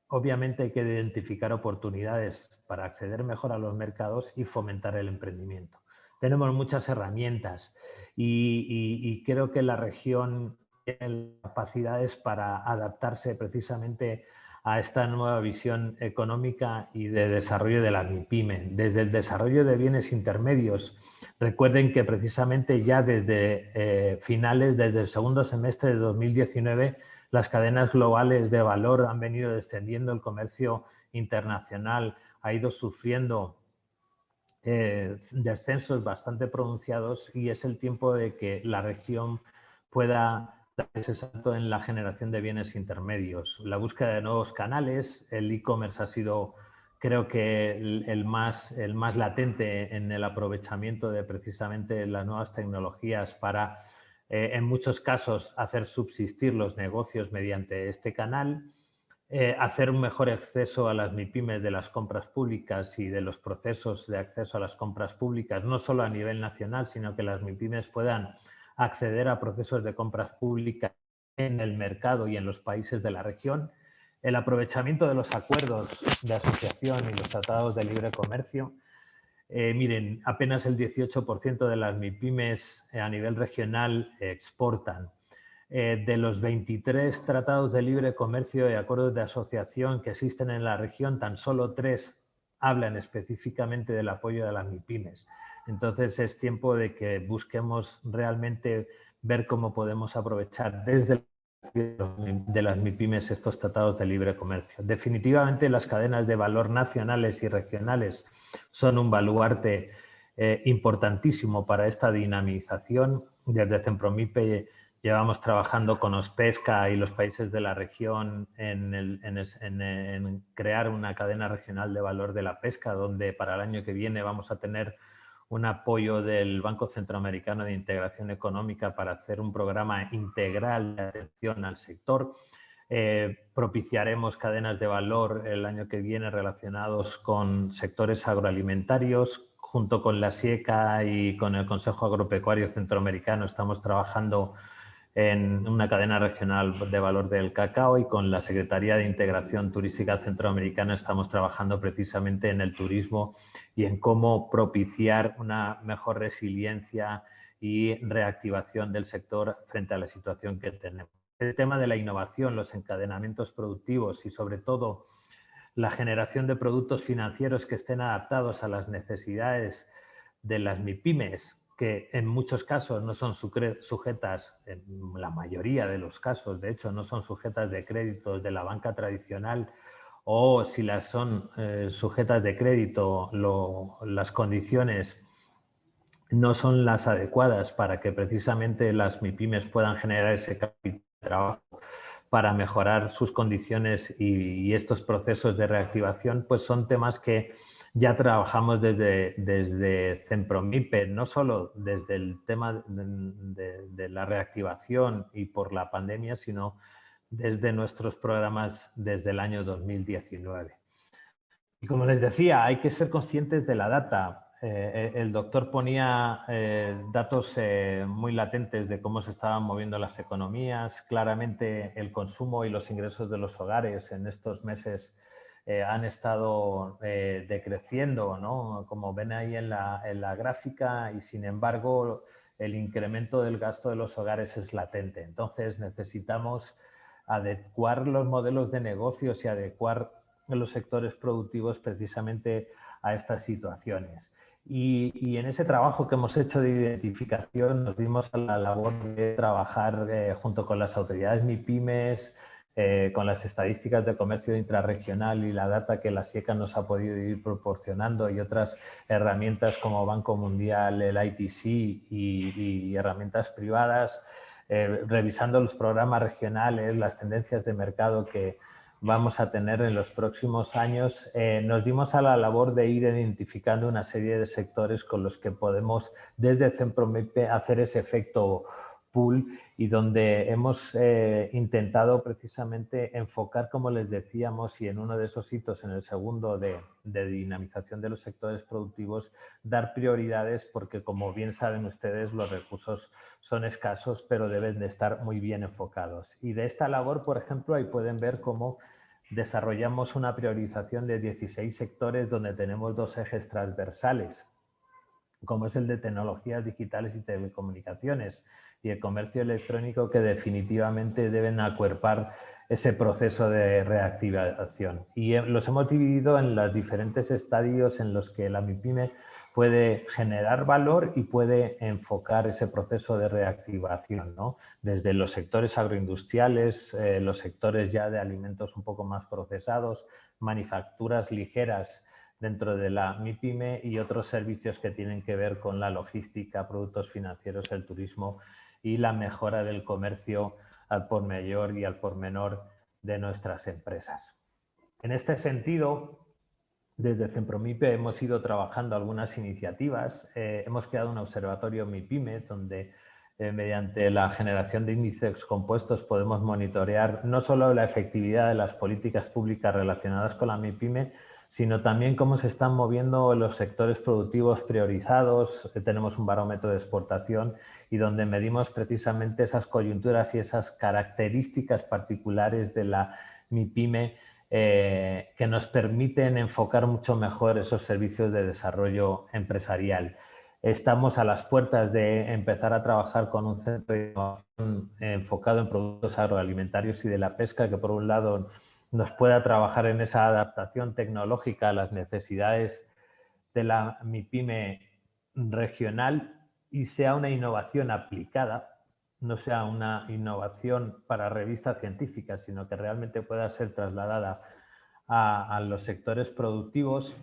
obviamente hay que identificar oportunidades para acceder mejor a los mercados y fomentar el emprendimiento. Tenemos muchas herramientas y creo que la región tiene capacidades para adaptarse precisamente a esta nueva visión económica y de desarrollo de la MIPYME. Desde el desarrollo de bienes intermedios, recuerden que precisamente ya desde desde el segundo semestre de 2019, las cadenas globales de valor han venido descendiendo, el comercio internacional ha ido sufriendo descensos bastante pronunciados y es el tiempo de que la región pueda dar ese salto en la generación de bienes intermedios. La búsqueda de nuevos canales, el e-commerce ha sido, creo que, el más latente en el aprovechamiento de precisamente las nuevas tecnologías para en muchos casos hacer subsistir los negocios mediante este canal, hacer un mejor acceso a las MIPYMES de las compras públicas y de los procesos de acceso a las compras públicas, no solo a nivel nacional, sino que las MIPYMES puedan acceder a procesos de compras públicas en el mercado y en los países de la región, el aprovechamiento de los acuerdos de asociación y los tratados de libre comercio. Miren, apenas el 18% de las MIPYMES a nivel regional exportan. De los 23 tratados de libre comercio y acuerdos de asociación que existen en la región, tan solo 3 hablan específicamente del apoyo de las MIPYMES. Entonces es tiempo de que busquemos realmente ver cómo podemos aprovechar desde de las MIPYMES estos tratados de libre comercio. Definitivamente las cadenas de valor nacionales y regionales son un baluarte importantísimo para esta dinamización. Desde Centromipe llevamos trabajando con Ospesca y los países de la región en crear una cadena regional de valor de la pesca, donde para el año que viene vamos a tener un apoyo del Banco Centroamericano de Integración Económica para hacer un programa integral de atención al sector. Propiciaremos cadenas de valor el año que viene relacionados con sectores agroalimentarios. Junto con la SIECA y con el Consejo Agropecuario Centroamericano estamos trabajando en una cadena regional de valor del cacao, y con la Secretaría de Integración Turística Centroamericana estamos trabajando precisamente en el turismo y en cómo propiciar una mejor resiliencia y reactivación del sector frente a la situación que tenemos. El tema de la innovación, los encadenamientos productivos y sobre todo la generación de productos financieros que estén adaptados a las necesidades de las MIPYMES, que en muchos casos no son sujetas, en la mayoría de los casos, de hecho, no son sujetas de créditos de la banca tradicional, o si las son sujetas de crédito, las condiciones no son las adecuadas para que precisamente las MIPYMES puedan generar ese capital de trabajo para mejorar sus condiciones y estos procesos de reactivación, pues son temas que ya trabajamos desde Centromipe, no solo desde el tema de la reactivación y por la pandemia, sino desde nuestros programas desde el año 2019. Y como les decía, hay que ser conscientes de la data. El doctor ponía datos muy latentes de cómo se estaban moviendo las economías. Claramente el consumo y los ingresos de los hogares en estos meses han estado decreciendo, ¿no? Como ven ahí en la gráfica, y sin embargo el incremento del gasto de los hogares es latente. Entonces necesitamos adecuar los modelos de negocios y adecuar los sectores productivos precisamente a estas situaciones. Y en ese trabajo que hemos hecho de identificación nos dimos a la labor de trabajar junto con las autoridades MIPYMES, con las estadísticas de comercio intrarregional y la data que la SIECA nos ha podido ir proporcionando, y otras herramientas como Banco Mundial, el ITC y herramientas privadas, revisando los programas regionales, las tendencias de mercado que vamos a tener en los próximos años. Nos dimos a la labor de ir identificando una serie de sectores con los que podemos desde Centromipe hacer ese efecto pool, y donde hemos intentado precisamente enfocar, como les decíamos, y en uno de esos hitos, en el segundo de dinamización de los sectores productivos, dar prioridades, porque como bien saben ustedes, los recursos son escasos, pero deben de estar muy bien enfocados. Y de esta labor, por ejemplo, ahí pueden ver cómo desarrollamos una priorización de 16 sectores donde tenemos 2 ejes transversales, como es el de tecnologías digitales y telecomunicaciones y el comercio electrónico, que definitivamente deben acuerpar ese proceso de reactivación. Y los hemos dividido en los diferentes estadios en los que la MIPYME puede generar valor y puede enfocar ese proceso de reactivación, ¿no? Desde los sectores agroindustriales, los sectores ya de alimentos un poco más procesados, manufacturas ligeras dentro de la MIPYME, y otros servicios que tienen que ver con la logística, productos financieros, el turismo y la mejora del comercio al por mayor y al por menor de nuestras empresas. En este sentido, desde Centromipe hemos ido trabajando algunas iniciativas. Hemos creado un observatorio MIPYME donde mediante la generación de índices compuestos podemos monitorear no solo la efectividad de las políticas públicas relacionadas con la MIPYME, sino también cómo se están moviendo los sectores productivos priorizados. Tenemos un barómetro de exportación y donde medimos precisamente esas coyunturas y esas características particulares de la MIPYME que nos permiten enfocar mucho mejor esos servicios de desarrollo empresarial. Estamos a las puertas de empezar a trabajar con un centro de innovación enfocado en productos agroalimentarios y de la pesca, que por un lado nos pueda trabajar en esa adaptación tecnológica a las necesidades de la MIPYME regional y sea una innovación aplicada, no sea una innovación para revistas científicas, sino que realmente pueda ser trasladada a los sectores productivos.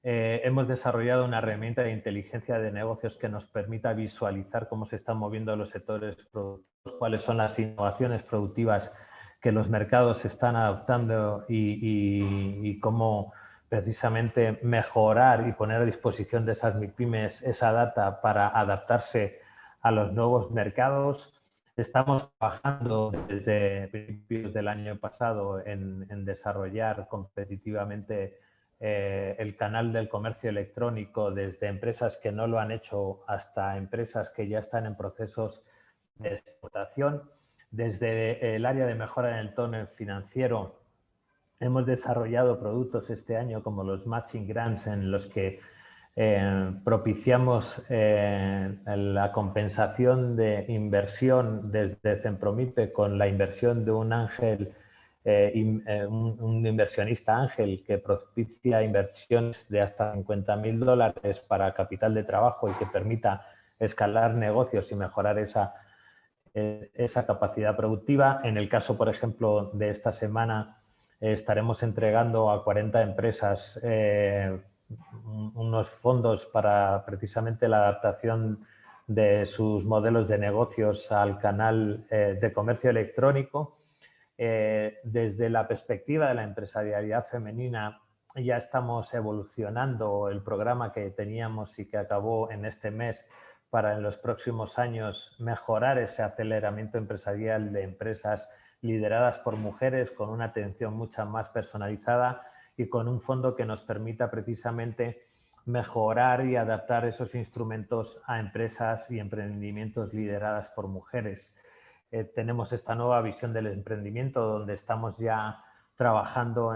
Hemos desarrollado una herramienta de inteligencia de negocios que nos permita visualizar cómo se están moviendo los sectores productivos, cuáles son las innovaciones productivas que los mercados están adoptando y cómo precisamente mejorar y poner a disposición de esas MIPYMES esa data para adaptarse a los nuevos mercados. Estamos trabajando desde principios del año pasado en desarrollar competitivamente el canal del comercio electrónico desde empresas que no lo han hecho hasta empresas que ya están en procesos de exportación. Desde el área de mejora en el entorno financiero hemos desarrollado productos este año como los Matching Grants, en los que propiciamos la compensación de inversión desde Cenpromipe con la inversión de un ángel, un inversionista ángel que propicia inversiones de hasta $50.000 para capital de trabajo y que permita escalar negocios y mejorar esa capacidad productiva. En el caso, por ejemplo, de esta semana, estaremos entregando a 40 empresas unos fondos para precisamente la adaptación de sus modelos de negocios al canal de comercio electrónico. Desde la perspectiva de la empresarialidad femenina, ya estamos evolucionando el programa que teníamos y que acabó en este mes para en los próximos años mejorar ese aceleramiento empresarial de empresas lideradas por mujeres con una atención mucho más personalizada y con un fondo que nos permita precisamente mejorar y adaptar esos instrumentos a empresas y emprendimientos lideradas por mujeres. Tenemos esta nueva visión del emprendimiento donde estamos ya trabajando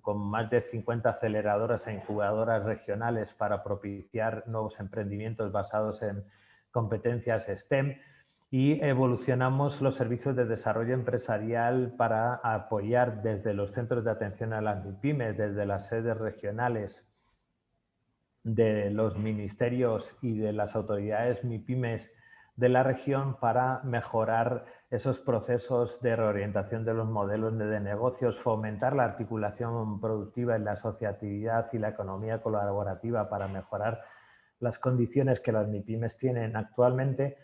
con más de 50 aceleradoras e incubadoras regionales para propiciar nuevos emprendimientos basados en competencias STEM y evolucionamos los servicios de desarrollo empresarial para apoyar desde los centros de atención a las MIPYMES, desde las sedes regionales de los ministerios y de las autoridades MIPYMES de la región para mejorar esos procesos de reorientación de los modelos de negocios, fomentar la articulación productiva en la asociatividad y la economía colaborativa para mejorar las condiciones que las MIPYMES tienen actualmente,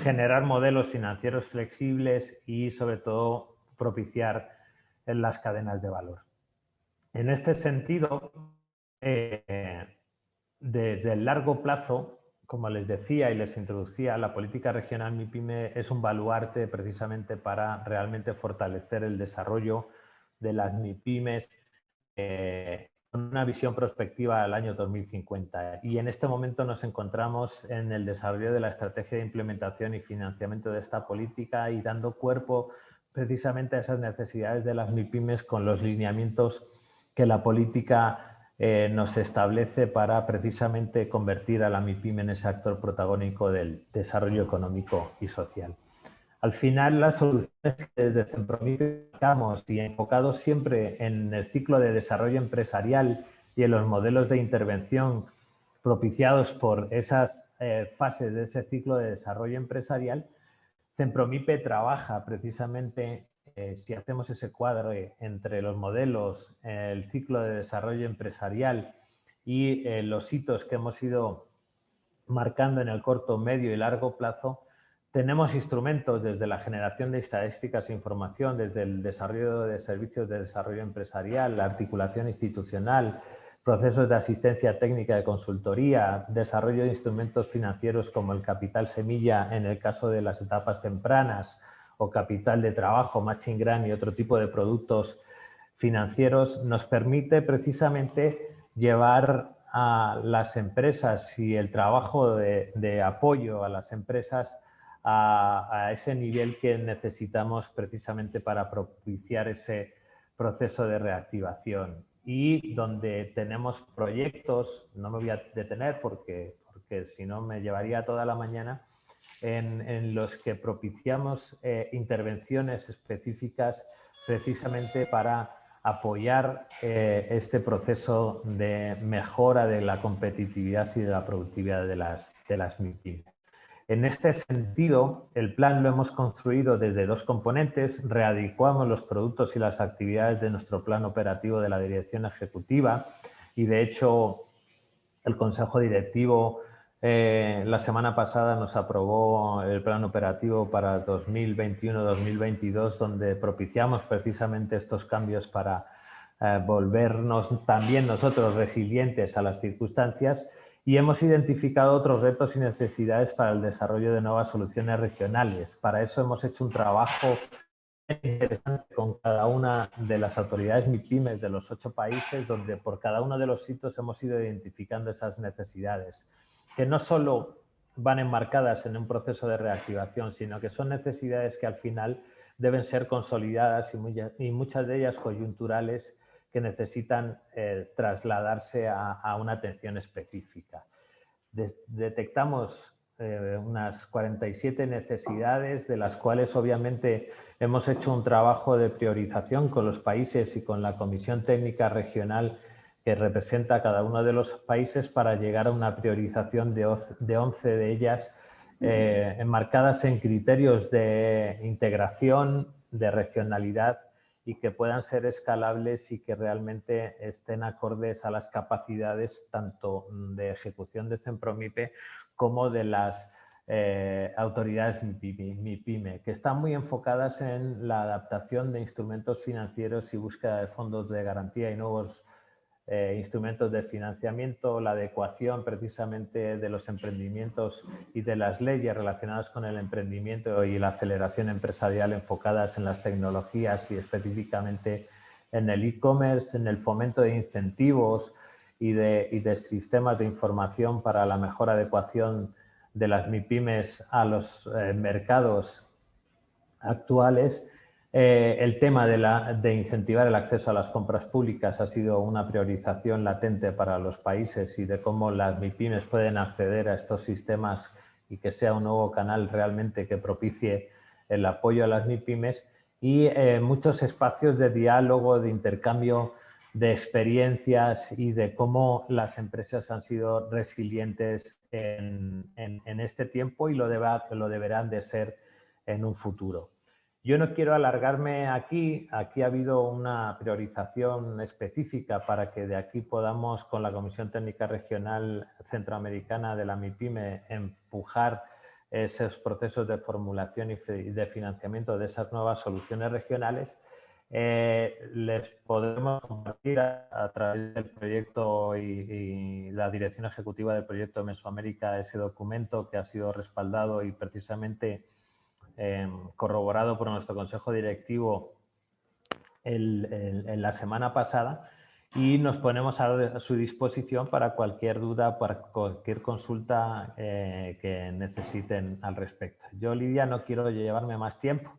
generar modelos financieros flexibles y, sobre todo, propiciar las cadenas de valor. En este sentido, desde el largo plazo, como les decía y les introducía, la política regional MIPYME es un baluarte precisamente para realmente fortalecer el desarrollo de las MIPYMES con una visión prospectiva al año 2050. Y en este momento nos encontramos en el desarrollo de la estrategia de implementación y financiamiento de esta política y dando cuerpo precisamente a esas necesidades de las MIPYMES con los lineamientos que la política nos establece para precisamente convertir a la MIPYME en ese actor protagónico del desarrollo económico y social. Al final, las soluciones que desde Cenpromipe buscamos y enfocados siempre en el ciclo de desarrollo empresarial y en los modelos de intervención propiciados por esas fases de ese ciclo de desarrollo empresarial, Cenpromipe trabaja precisamente, si hacemos ese cuadro entre los modelos, el ciclo de desarrollo empresarial y los hitos que hemos ido marcando en el corto, medio y largo plazo, tenemos instrumentos desde la generación de estadísticas e información, desde el desarrollo de servicios de desarrollo empresarial, la articulación institucional, procesos de asistencia técnica de consultoría, desarrollo de instrumentos financieros como el capital semilla en el caso de las etapas tempranas o capital de trabajo, matching grant y otro tipo de productos financieros, nos permite precisamente llevar a las empresas y el trabajo de apoyo a las empresas a ese nivel que necesitamos precisamente para propiciar ese proceso de reactivación. Y donde tenemos proyectos, no me voy a detener porque si no me llevaría toda la mañana, en los que propiciamos intervenciones específicas precisamente para apoyar este proceso de mejora de la competitividad y de la productividad de las MIPYME. En este sentido, el plan lo hemos construido desde dos componentes. Readecuamos los productos y las actividades de nuestro plan operativo de la dirección ejecutiva y, de hecho, el Consejo Directivo la semana pasada nos aprobó el plan operativo para 2021-2022, donde propiciamos precisamente estos cambios para volvernos también nosotros resilientes a las circunstancias, y hemos identificado otros retos y necesidades para el desarrollo de nuevas soluciones regionales. Para eso hemos hecho un trabajo interesante con cada una de las autoridades MIPYMES de los 8 países, donde por cada uno de los hitos hemos ido identificando esas necesidades, que no solo van enmarcadas en un proceso de reactivación, sino que son necesidades que al final deben ser consolidadas y muchas de ellas coyunturales, que necesitan trasladarse a una atención específica. Detectamos unas 47 necesidades, de las cuales obviamente hemos hecho un trabajo de priorización con los países y con la Comisión Técnica Regional que representa a cada uno de los países para llegar a una priorización de 11 de ellas enmarcadas en criterios de integración, de regionalidad y que puedan ser escalables y que realmente estén acordes a las capacidades tanto de ejecución de CEMPROMIPE como de las autoridades MIPYME, que están muy enfocadas en la adaptación de instrumentos financieros y búsqueda de fondos de garantía y nuevos instrumentos de financiamiento, la adecuación precisamente de los emprendimientos y de las leyes relacionadas con el emprendimiento y la aceleración empresarial enfocadas en las tecnologías y específicamente en el e-commerce, en el fomento de incentivos y de sistemas de información para la mejor adecuación de las MIPYMES a los mercados actuales. El tema de incentivar el acceso a las compras públicas ha sido una priorización latente para los países, y de cómo las MIPYMES pueden acceder a estos sistemas y que sea un nuevo canal realmente que propicie el apoyo a las MIPYMES, y muchos espacios de diálogo, de intercambio de experiencias y de cómo las empresas han sido resilientes en este tiempo y lo deberán de ser en un futuro. Yo no quiero alargarme aquí. Aquí ha habido una priorización específica para que de aquí podamos, con la Comisión Técnica Regional Centroamericana de la MIPYME, empujar esos procesos de formulación y de financiamiento de esas nuevas soluciones regionales. Les podemos compartir a través del proyecto y la dirección ejecutiva del proyecto Mesoamérica ese documento que ha sido respaldado y precisamente corroborado por nuestro Consejo Directivo en la semana pasada, y nos ponemos a su disposición para cualquier duda, para cualquier consulta que necesiten al respecto. Yo, Lidia, no quiero llevarme más tiempo.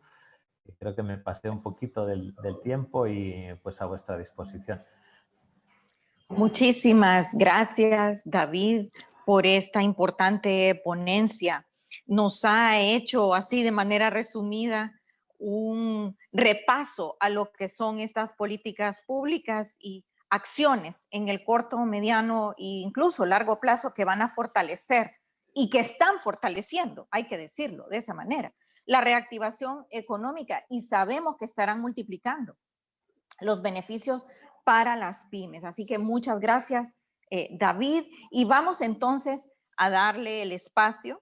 Creo que me pasé un poquito del tiempo y pues a vuestra disposición. Muchísimas gracias, David, por esta importante ponencia. Nos ha hecho así de manera resumida un repaso a lo que son estas políticas públicas y acciones en el corto, mediano e incluso largo plazo que van a fortalecer y que están fortaleciendo, hay que decirlo de esa manera, la reactivación económica, y sabemos que estarán multiplicando los beneficios para las pymes. Así que muchas gracias, David. Y vamos entonces a darle el espacio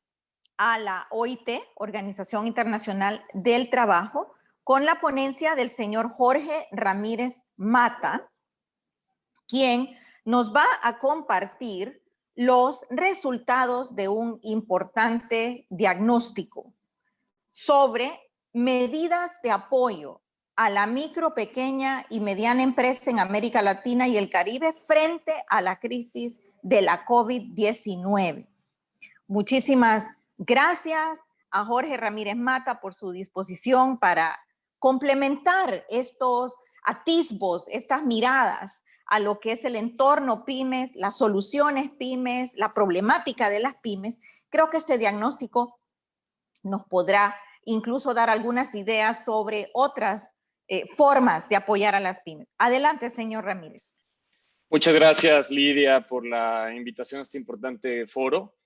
a la OIT, Organización Internacional del Trabajo, con la ponencia del señor Jorge Ramírez Mata, quien nos va a compartir los resultados de un importante diagnóstico sobre medidas de apoyo a la micro, pequeña y mediana empresa en América Latina y el Caribe frente a la crisis de la COVID-19. Muchísimas gracias a Jorge Ramírez Mata por su disposición para complementar estos atisbos, estas miradas a lo que es el entorno pymes, las soluciones pymes, la problemática de las pymes. Creo que este diagnóstico nos podrá incluso dar algunas ideas sobre otras formas de apoyar a las pymes. Adelante, señor Ramírez. Muchas gracias, Lidia, por la invitación a este importante foro.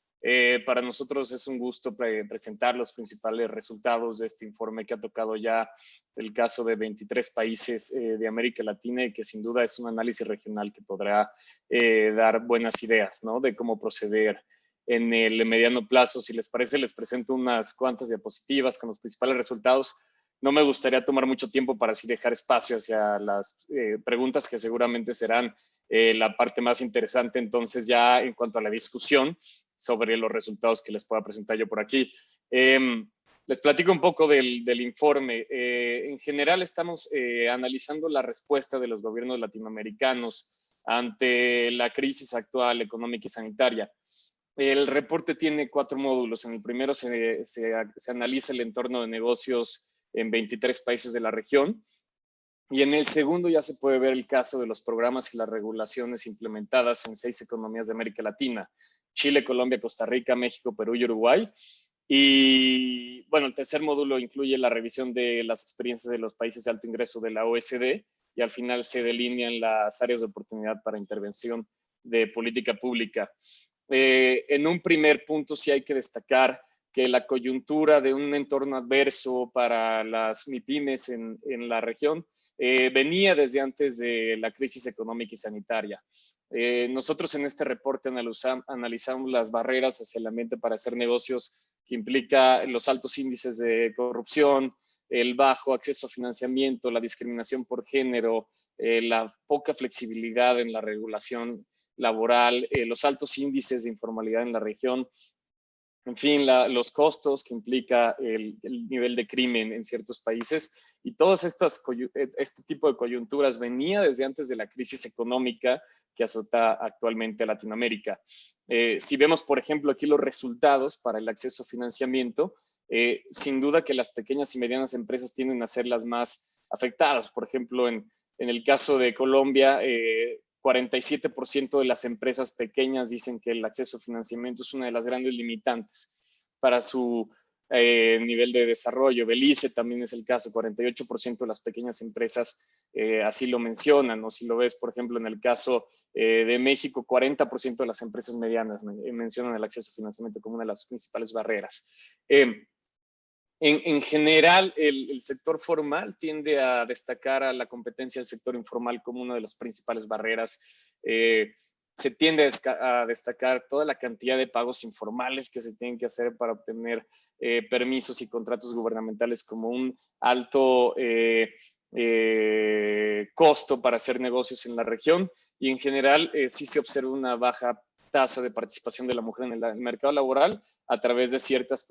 Para nosotros es un gusto presentar los principales resultados de este informe que ha tocado ya el caso de 23 países de América Latina y que sin duda es un análisis regional que podrá dar buenas ideas, ¿no?, de cómo proceder en el mediano plazo. Si les parece, les presento unas cuantas diapositivas con los principales resultados. No me gustaría tomar mucho tiempo para así dejar espacio hacia las preguntas que seguramente serán la parte más interesante. Entonces, ya en cuanto a la discusión sobre los resultados que les pueda presentar yo por aquí. Les platico un poco del informe. En general, estamos analizando la respuesta de los gobiernos latinoamericanos ante la crisis actual económica y sanitaria. El reporte tiene 4 módulos. En el primero se analiza el entorno de negocios en 23 países de la región. Y en el segundo ya se puede ver el caso de los programas y las regulaciones implementadas en 6 economías de América Latina: Chile, Colombia, Costa Rica, México, Perú y Uruguay. Y bueno, el tercer módulo incluye la revisión de las experiencias de los países de alto ingreso de la OECD y al final se delinean las áreas de oportunidad para intervención de política pública. En un primer punto sí hay que destacar que la coyuntura de un entorno adverso para las MIPYMES en la región venía desde antes de la crisis económica y sanitaria. Nosotros en este reporte analizamos las barreras hacia el ambiente para hacer negocios que implica los altos índices de corrupción, el bajo acceso a financiamiento, la discriminación por género, la poca flexibilidad en la regulación laboral, los altos índices de informalidad en la región, en fin, los costos que implica el nivel de crimen en ciertos países. Y todas este tipo de coyunturas venía desde antes de la crisis económica que azota actualmente a Latinoamérica. Si vemos, por ejemplo, aquí los resultados para el acceso a financiamiento, sin duda que las pequeñas y medianas empresas tienden a ser las más afectadas. Por ejemplo, en el caso de Colombia, 47% de las empresas pequeñas dicen que el acceso a financiamiento es una de las grandes limitantes para su nivel de desarrollo. Belice también es el caso, 48% de las pequeñas empresas así lo mencionan, o si lo ves, por ejemplo, en el caso de México, 40% de las empresas medianas mencionan el acceso a financiamiento como una de las principales barreras. En general, el sector formal tiende a destacar a la competencia del sector informal como una de las principales barreras. Se tiende a destacar toda la cantidad de pagos informales que se tienen que hacer para obtener permisos y contratos gubernamentales como un alto costo para hacer negocios en la región. Y en general sí se observa una baja tasa de participación de la mujer en el mercado laboral a través de ciertas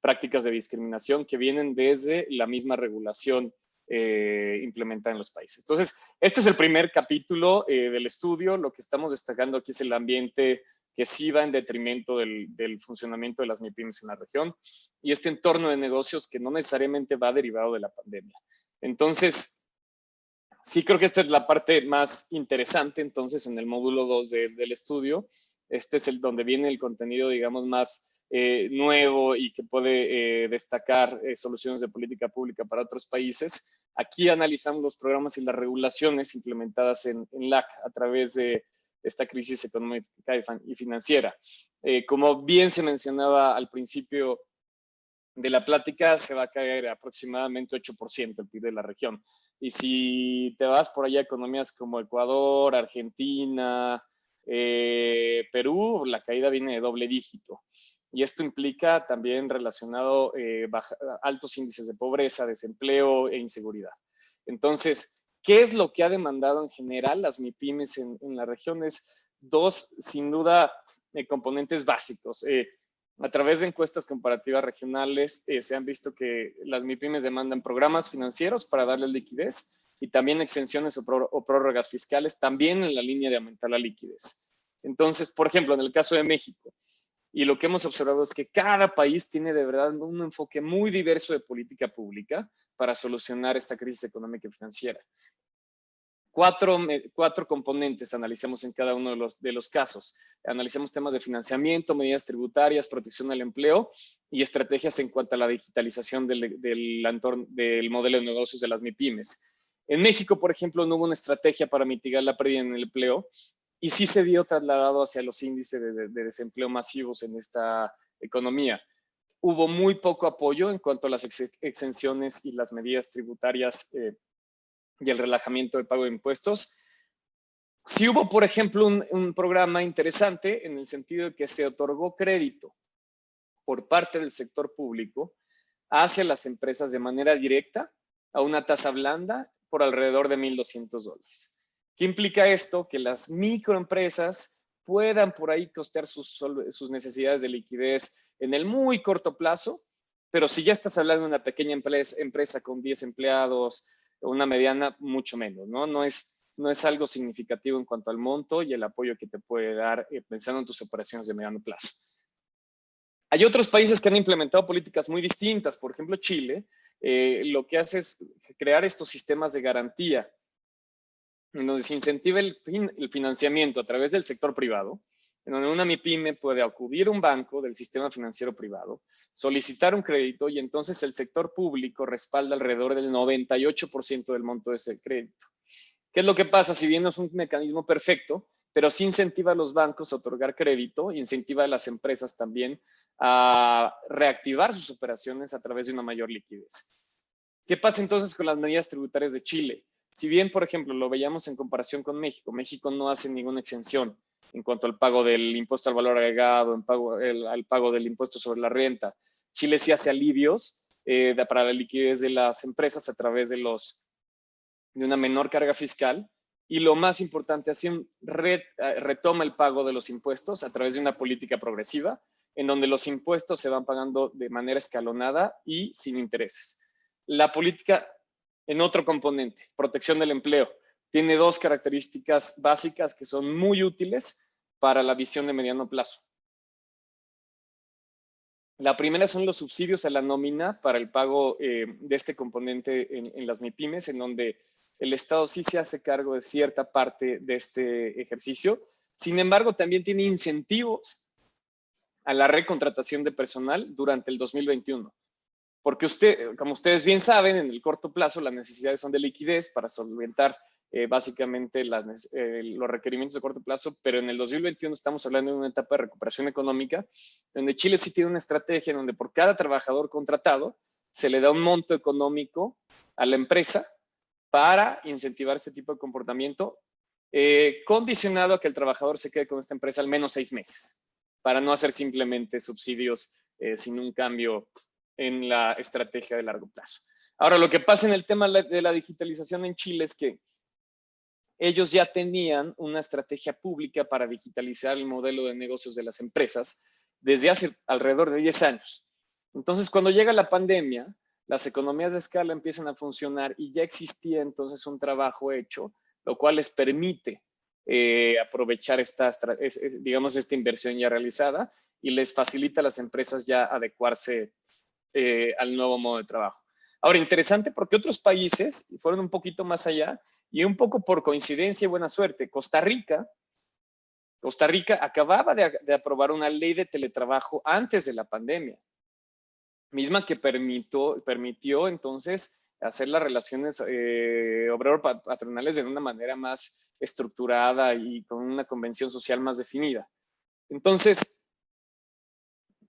prácticas de discriminación que vienen desde la misma regulación implementada en los países. Entonces, este es el primer capítulo del estudio. Lo que estamos destacando aquí es el ambiente que sí va en detrimento del funcionamiento de las MIPYMES en la región y este entorno de negocios que no necesariamente va derivado de la pandemia. Entonces, sí creo que esta es la parte más interesante. Entonces, en el módulo 2 del estudio, este es donde viene el contenido, digamos, más nuevo y que puede destacar soluciones de política pública para otros países. Aquí analizamos los programas y las regulaciones implementadas en LAC a través de esta crisis económica y financiera. Como bien se mencionaba al principio de la plática, se va a caer aproximadamente 8% el PIB de la región. Y si te vas por allá a economías como Ecuador, Argentina, Perú, la caída viene de doble dígito. Y esto implica también relacionado altos índices de pobreza, desempleo e inseguridad. Entonces, ¿Qué es lo que ha demandado en general las MIPYMES en la región? Es dos, sin duda, componentes básicos. A través de encuestas comparativas regionales se han visto que las MIPYMES demandan programas financieros para darle liquidez y también exenciones o prórrogas fiscales, también en la línea de aumentar la liquidez. Entonces, por ejemplo, en el caso de México, y lo que hemos observado es que cada país tiene de verdad un enfoque muy diverso de política pública para solucionar esta crisis económica y financiera. Cuatro componentes analizamos en cada uno de los casos. Analizamos temas de financiamiento, medidas tributarias, protección al empleo y estrategias en cuanto a la digitalización del modelo de negocios de las MIPYMES. En México, por ejemplo, no hubo una estrategia para mitigar la pérdida en el empleo y sí se vio trasladado hacia los índices de desempleo masivos en esta economía. Hubo muy poco apoyo en cuanto a las exenciones y las medidas tributarias y el relajamiento del pago de impuestos. Sí hubo, por ejemplo, un programa interesante en el sentido de que se otorgó crédito por parte del sector público hacia las empresas de manera directa a una tasa blanda por alrededor de $1,200. ¿Qué implica esto? Que las microempresas puedan por ahí costear sus necesidades de liquidez en el muy corto plazo, pero si ya estás hablando de una pequeña empresa con 10 empleados, o una mediana, mucho menos, ¿no? No es algo significativo en cuanto al monto y el apoyo que te puede dar pensando en tus operaciones de mediano plazo. Hay otros países que han implementado políticas muy distintas. Por ejemplo, Chile lo que hace es crear estos sistemas de garantía en donde se incentiva el financiamiento a través del sector privado, en donde una MIPYME puede acudir a un banco del sistema financiero privado, solicitar un crédito y entonces el sector público respalda alrededor del 98% del monto de ese crédito. ¿Qué es lo que pasa? Si bien no es un mecanismo perfecto, pero sí incentiva a los bancos a otorgar crédito, incentiva a las empresas también a reactivar sus operaciones a través de una mayor liquidez. ¿Qué pasa entonces con las medidas tributarias de Chile? Si bien, por ejemplo, lo veíamos en comparación con México, México no hace ninguna exención en cuanto al pago del impuesto al valor agregado, al pago del impuesto sobre la renta. Chile sí hace alivios para la liquidez de las empresas a través de una menor carga fiscal y lo más importante, retoma el pago de los impuestos a través de una política progresiva en donde los impuestos se van pagando de manera escalonada y sin intereses. La política en otro componente, protección del empleo, tiene dos características básicas que son muy útiles para la visión de mediano plazo. La primera son los subsidios a la nómina para el pago de este componente en las MIPYMES, en donde el Estado sí se hace cargo de cierta parte de este ejercicio. Sin embargo, también tiene incentivos a la recontratación de personal durante el 2021. Porque como ustedes bien saben, en el corto plazo las necesidades son de liquidez para solventar básicamente los requerimientos de corto plazo, pero en el 2021 estamos hablando de una etapa de recuperación económica, donde Chile sí tiene una estrategia en donde por cada trabajador contratado se le da un monto económico a la empresa para incentivar este tipo de comportamiento, condicionado a que el trabajador se quede con esta empresa al menos 6 meses, para no hacer simplemente subsidios sin un cambio en la estrategia de largo plazo. Ahora, lo que pasa en el tema de la digitalización en Chile es que ellos ya tenían una estrategia pública para digitalizar el modelo de negocios de las empresas desde hace alrededor de 10 años. Entonces, cuando llega la pandemia, las economías de escala empiezan a funcionar y ya existía entonces un trabajo hecho, lo cual les permite aprovechar esta inversión ya realizada y les facilita a las empresas ya adecuarse al nuevo modo de trabajo. Ahora, interesante porque otros países fueron un poquito más allá y un poco por coincidencia y buena suerte. Costa Rica acababa de aprobar una ley de teletrabajo antes de la pandemia, misma que permitió entonces hacer las relaciones obrero-patronales de una manera más estructurada y con una convención social más definida. Entonces,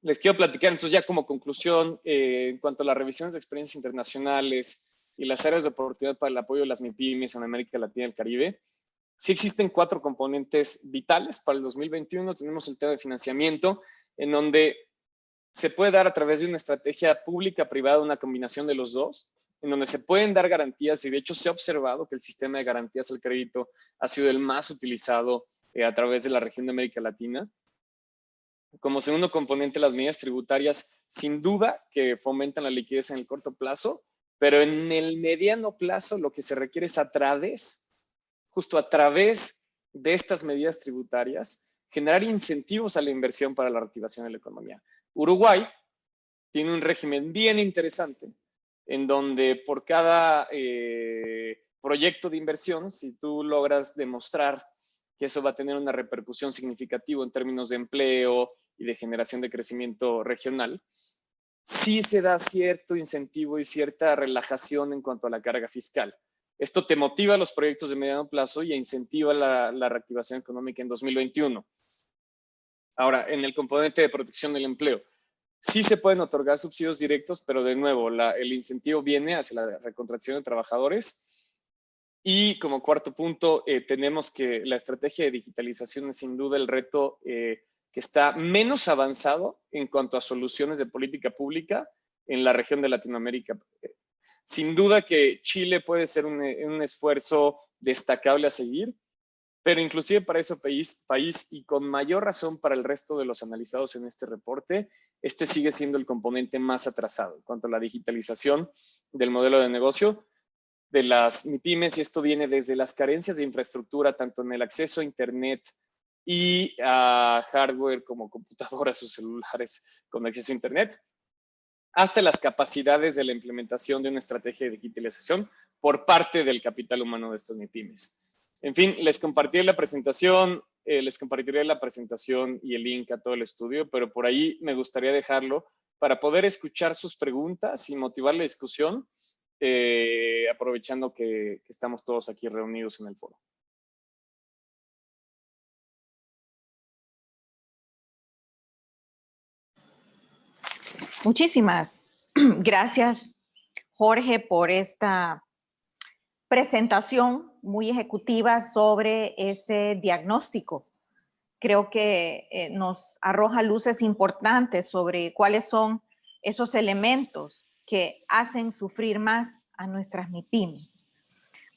les quiero platicar entonces ya como conclusión en cuanto a las revisiones de experiencias internacionales y las áreas de oportunidad para el apoyo de las MIPYMES en América Latina y el Caribe. Sí existen 4 componentes vitales para el 2021. Tenemos el tema de financiamiento, en donde se puede dar a través de una estrategia pública-privada, una combinación de los dos, en donde se pueden dar garantías, y de hecho se ha observado que el sistema de garantías al crédito ha sido el más utilizado a través de la región de América Latina. Como segundo componente, las medidas tributarias, sin duda que fomentan la liquidez en el corto plazo, pero en el mediano plazo lo que se requiere es justo a través de estas medidas tributarias, generar incentivos a la inversión para la reactivación de la economía. Uruguay tiene un régimen bien interesante en donde por cada proyecto de inversión, si tú logras demostrar que eso va a tener una repercusión significativa en términos de empleo y de generación de crecimiento regional, sí se da cierto incentivo y cierta relajación en cuanto a la carga fiscal. Esto te motiva a los proyectos de mediano plazo y incentiva la reactivación económica en 2021. Ahora, en el componente de protección del empleo, sí se pueden otorgar subsidios directos, pero de nuevo, el incentivo viene hacia la recontracción de trabajadores. Y como cuarto punto, tenemos que la estrategia de digitalización es sin duda el reto que está menos avanzado en cuanto a soluciones de política pública en la región de Latinoamérica. Sin duda que Chile puede ser un esfuerzo destacable a seguir, pero inclusive para ese país y con mayor razón para el resto de los analizados en este reporte, este sigue siendo el componente más atrasado en cuanto a la digitalización del modelo de negocio de las MIPYMES, y esto viene desde las carencias de infraestructura, tanto en el acceso a Internet y a hardware como computadoras o celulares con acceso a Internet, hasta las capacidades de la implementación de una estrategia de digitalización por parte del capital humano de estas MIPYMES. En fin, les compartiré la presentación y el link a todo el estudio, pero por ahí me gustaría dejarlo para poder escuchar sus preguntas y motivar la discusión, aprovechando que estamos todos aquí reunidos en el foro. Muchísimas gracias, Jorge, por esta presentación muy ejecutiva sobre ese diagnóstico. Creo que nos arroja luces importantes sobre cuáles son esos elementos que hacen sufrir más a nuestras MIPYMES.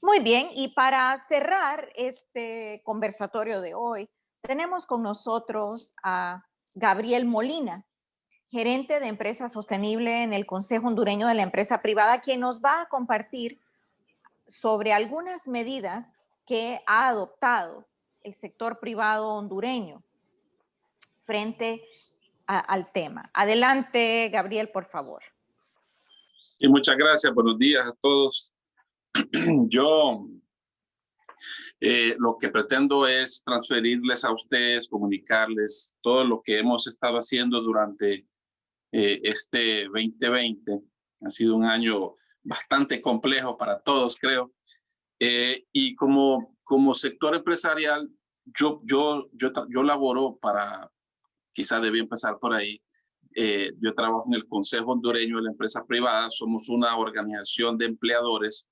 Muy bien, y para cerrar este conversatorio de hoy, tenemos con nosotros a Gabriel Molina, gerente de Empresa Sostenible en el Consejo Hondureño de la Empresa Privada, quien nos va a compartir sobre algunas medidas que ha adoptado el sector privado hondureño frente al tema. Adelante, Gabriel, por favor. Y muchas gracias, buenos días a todos. Yo lo que pretendo es transferirles a ustedes, comunicarles todo lo que hemos estado haciendo durante este 2020. Ha sido un año bastante complejo para todos, creo. Y como sector empresarial, yo laboro para, quizás debí empezar por ahí. Yo trabajo en el Consejo Hondureño de la Empresa Privada. Somos una organización de empleadores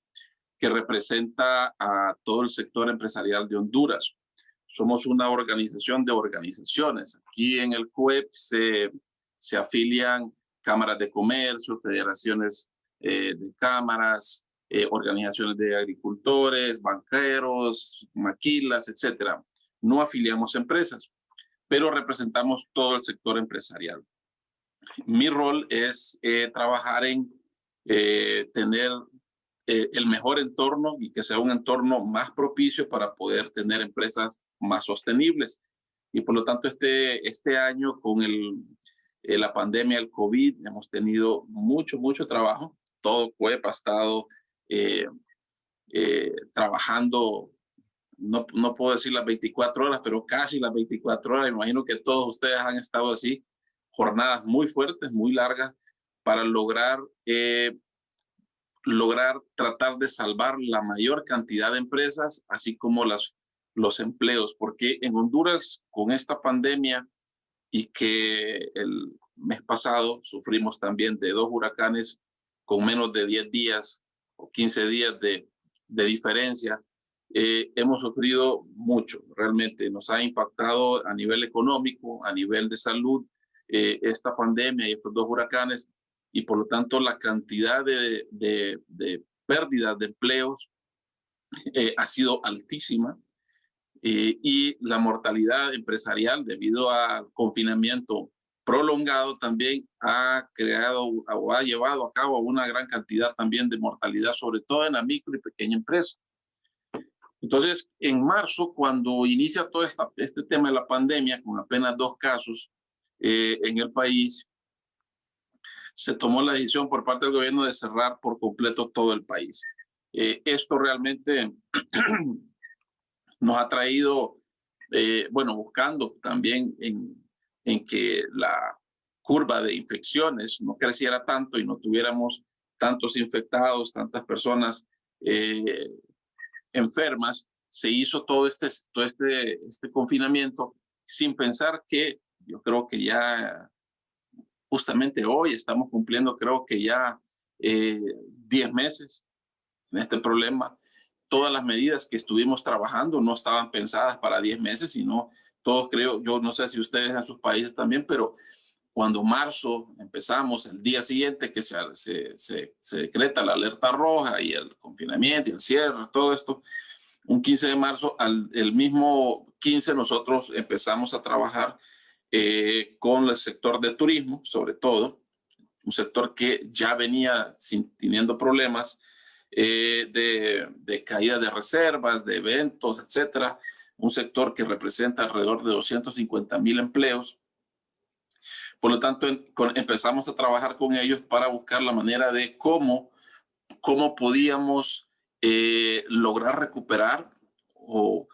que representa a todo el sector empresarial de Honduras. Somos una organización de organizaciones. Aquí en el COEP se afilian cámaras de comercio, federaciones de cámaras, organizaciones de agricultores, banqueros, maquilas, etcétera. No afiliamos empresas, pero representamos todo el sector empresarial. Mi rol es trabajar en tener el mejor entorno y que sea un entorno más propicio para poder tener empresas más sostenibles. Y por lo tanto, este año con la pandemia del COVID hemos tenido mucho trabajo. Todo COEP ha estado trabajando, no puedo decir las 24 horas, pero casi las 24 horas. Imagino que todos ustedes han estado así, jornadas muy fuertes, muy largas, para lograr tratar de salvar la mayor cantidad de empresas, así como los empleos, porque en Honduras, con esta pandemia y que el mes pasado sufrimos también de 2 huracanes con menos de 10 días o 15 días de diferencia, hemos sufrido mucho. Realmente nos ha impactado a nivel económico, a nivel de salud, esta pandemia y estos dos huracanes, y por lo tanto la cantidad de pérdidas de empleos ha sido altísima, y la mortalidad empresarial debido al confinamiento prolongado también ha creado o ha llevado a cabo una gran cantidad también de mortalidad, sobre todo en la micro y pequeña empresa. Entonces, en marzo, cuando inicia todo este tema de la pandemia, con apenas 2 casos en el país, se tomó la decisión por parte del gobierno de cerrar por completo todo el país. Esto realmente nos ha traído, bueno, buscando también en que la curva de infecciones no creciera tanto y no tuviéramos tantos infectados, tantas personas enfermas, se hizo todo este confinamiento sin pensar que yo creo que ya justamente hoy estamos cumpliendo, creo que ya 10 meses en este problema. Todas las medidas que estuvimos trabajando no estaban pensadas para 10 meses, sino todos creo, yo no sé si ustedes en sus países también, pero cuando marzo empezamos, el día siguiente que se decreta la alerta roja y el confinamiento y el cierre, todo esto, un 15 de marzo, el mismo 15 nosotros empezamos a trabajar con el sector de turismo, sobre todo, un sector que ya venía teniendo problemas de caída de reservas, de eventos, etcétera. Un sector que representa alrededor de 250,000 empleos. Por lo tanto, empezamos a trabajar con ellos para buscar la manera de cómo podíamos lograr recuperar o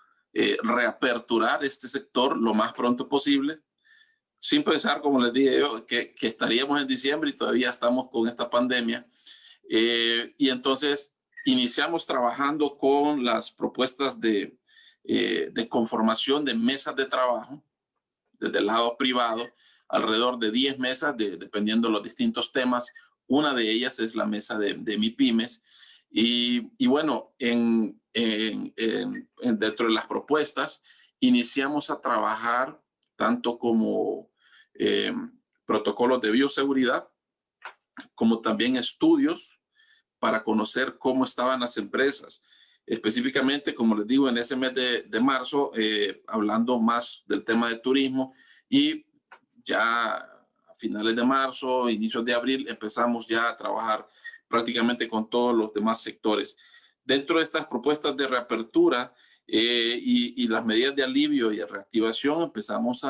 reaperturar este sector lo más pronto posible, sin pensar, como les dije yo, que estaríamos en diciembre y todavía estamos con esta pandemia. Y entonces iniciamos trabajando con las propuestas de conformación de mesas de trabajo desde el lado privado, alrededor de 10 mesas, dependiendo de los distintos temas. Una de ellas es la mesa de MIPYMES. Y bueno, dentro de las propuestas, iniciamos a trabajar tanto como protocolos de bioseguridad, como también estudios para conocer cómo estaban las empresas. Específicamente, como les digo, en ese mes de marzo, hablando más del tema de turismo, y ya a finales de marzo, inicios de abril, empezamos ya a trabajar prácticamente con todos los demás sectores. Dentro de estas propuestas de reapertura y las medidas de alivio y de reactivación, empezamos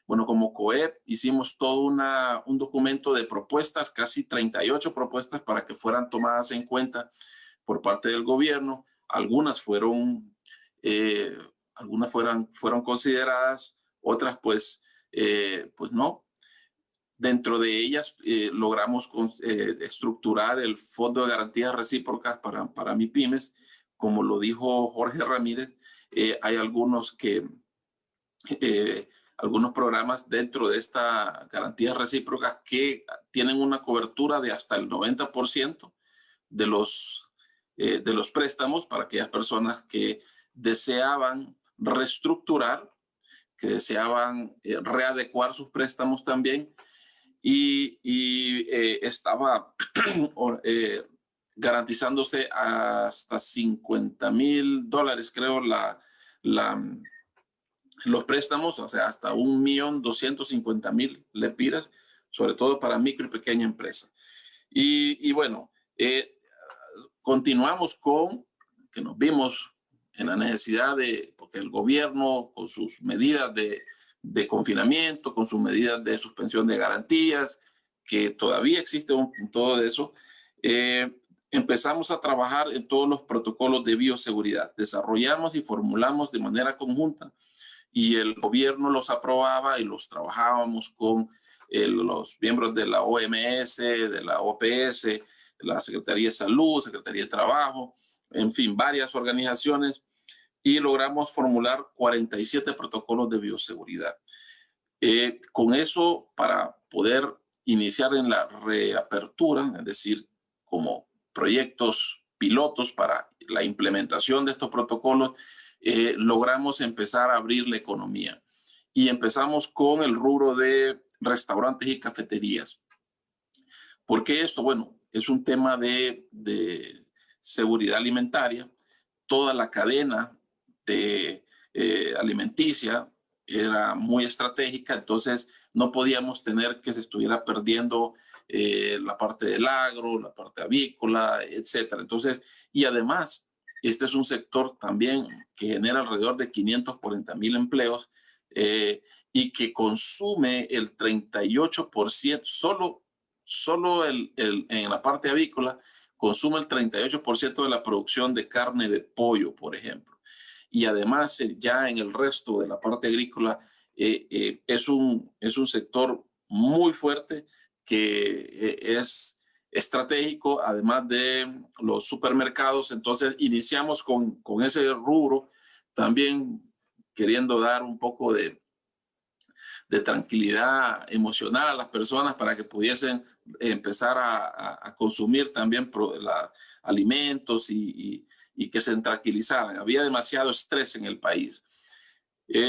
bueno, como COEP, hicimos todo un documento de propuestas, casi 38 propuestas para que fueran tomadas en cuenta por parte del gobierno. Algunas fueron consideradas, otras pues no. Dentro de ellas logramos estructurar el Fondo de Garantías Recíprocas para MIPYMES. Como lo dijo Jorge Ramírez, hay algunos programas dentro de esta garantías recíprocas que tienen una cobertura de hasta el 90% de los préstamos para aquellas personas que deseaban reestructurar, que deseaban readecuar sus préstamos también, y estaba garantizándose hasta $50,000, creo, los préstamos, o sea, hasta 1,250,000 lempiras, sobre todo para micro y pequeña empresa. Y bueno, continuamos que nos vimos en la necesidad porque el gobierno, con sus medidas de confinamiento, con sus medidas de suspensión de garantías, que todavía existe todo de eso, empezamos a trabajar en todos los protocolos de bioseguridad. Desarrollamos y formulamos de manera conjunta, y el gobierno los aprobaba y los trabajábamos con los miembros de la OMS, de la OPS, de la Secretaría de Salud, Secretaría de Trabajo, en fin, varias organizaciones, y logramos formular 47 protocolos de bioseguridad. Con eso, para poder iniciar en la reapertura, es decir, como proyectos pilotos para la implementación de estos protocolos, logramos empezar a abrir la economía. Y empezamos con el rubro de restaurantes y cafeterías. ¿Por qué esto? Bueno, es un tema de seguridad alimentaria. Toda la cadena de alimenticia era muy estratégica, entonces no podíamos tener que se estuviera perdiendo la parte del agro, la parte avícola, etcétera. Entonces, y además, este es un sector también que genera alrededor de 540,000 empleos y que consume el 38%, solo en la parte avícola, consume el 38% de la producción de carne de pollo, por ejemplo. Y además, ya en el resto de la parte agrícola, es un sector muy fuerte que es estratégico, además de los supermercados. Entonces, iniciamos con ese rubro, también queriendo dar un poco de tranquilidad emocional a las personas para que pudiesen empezar a consumir también alimentos y que se tranquilizaran. Había demasiado estrés en el país.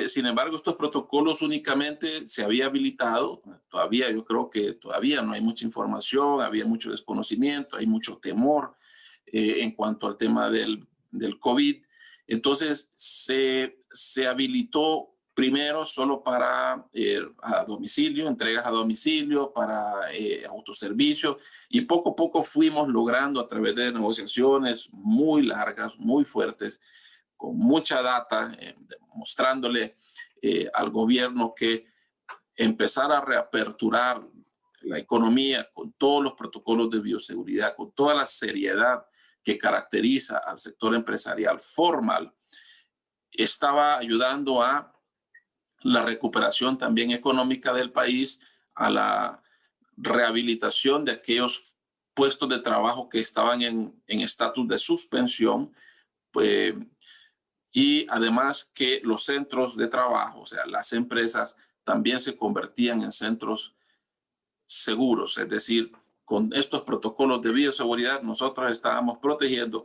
Sin embargo, estos protocolos únicamente se había habilitado. Todavía, yo creo que todavía no hay mucha información, había mucho desconocimiento, hay mucho temor en cuanto al tema del COVID. Entonces, se habilitó primero solo para a domicilio, entregas a domicilio, para autoservicio, y poco a poco fuimos logrando a través de negociaciones muy largas, muy fuertes, con mucha data, mostrándole al gobierno que empezar a reaperturar la economía con todos los protocolos de bioseguridad, con toda la seriedad que caracteriza al sector empresarial formal, estaba ayudando a la recuperación también económica del país, a la rehabilitación de aquellos puestos de trabajo que estaban en estatus de suspensión, pues, y además que los centros de trabajo, o sea, las empresas también se convertían en centros seguros, es decir, con estos protocolos de bioseguridad nosotros estábamos protegiendo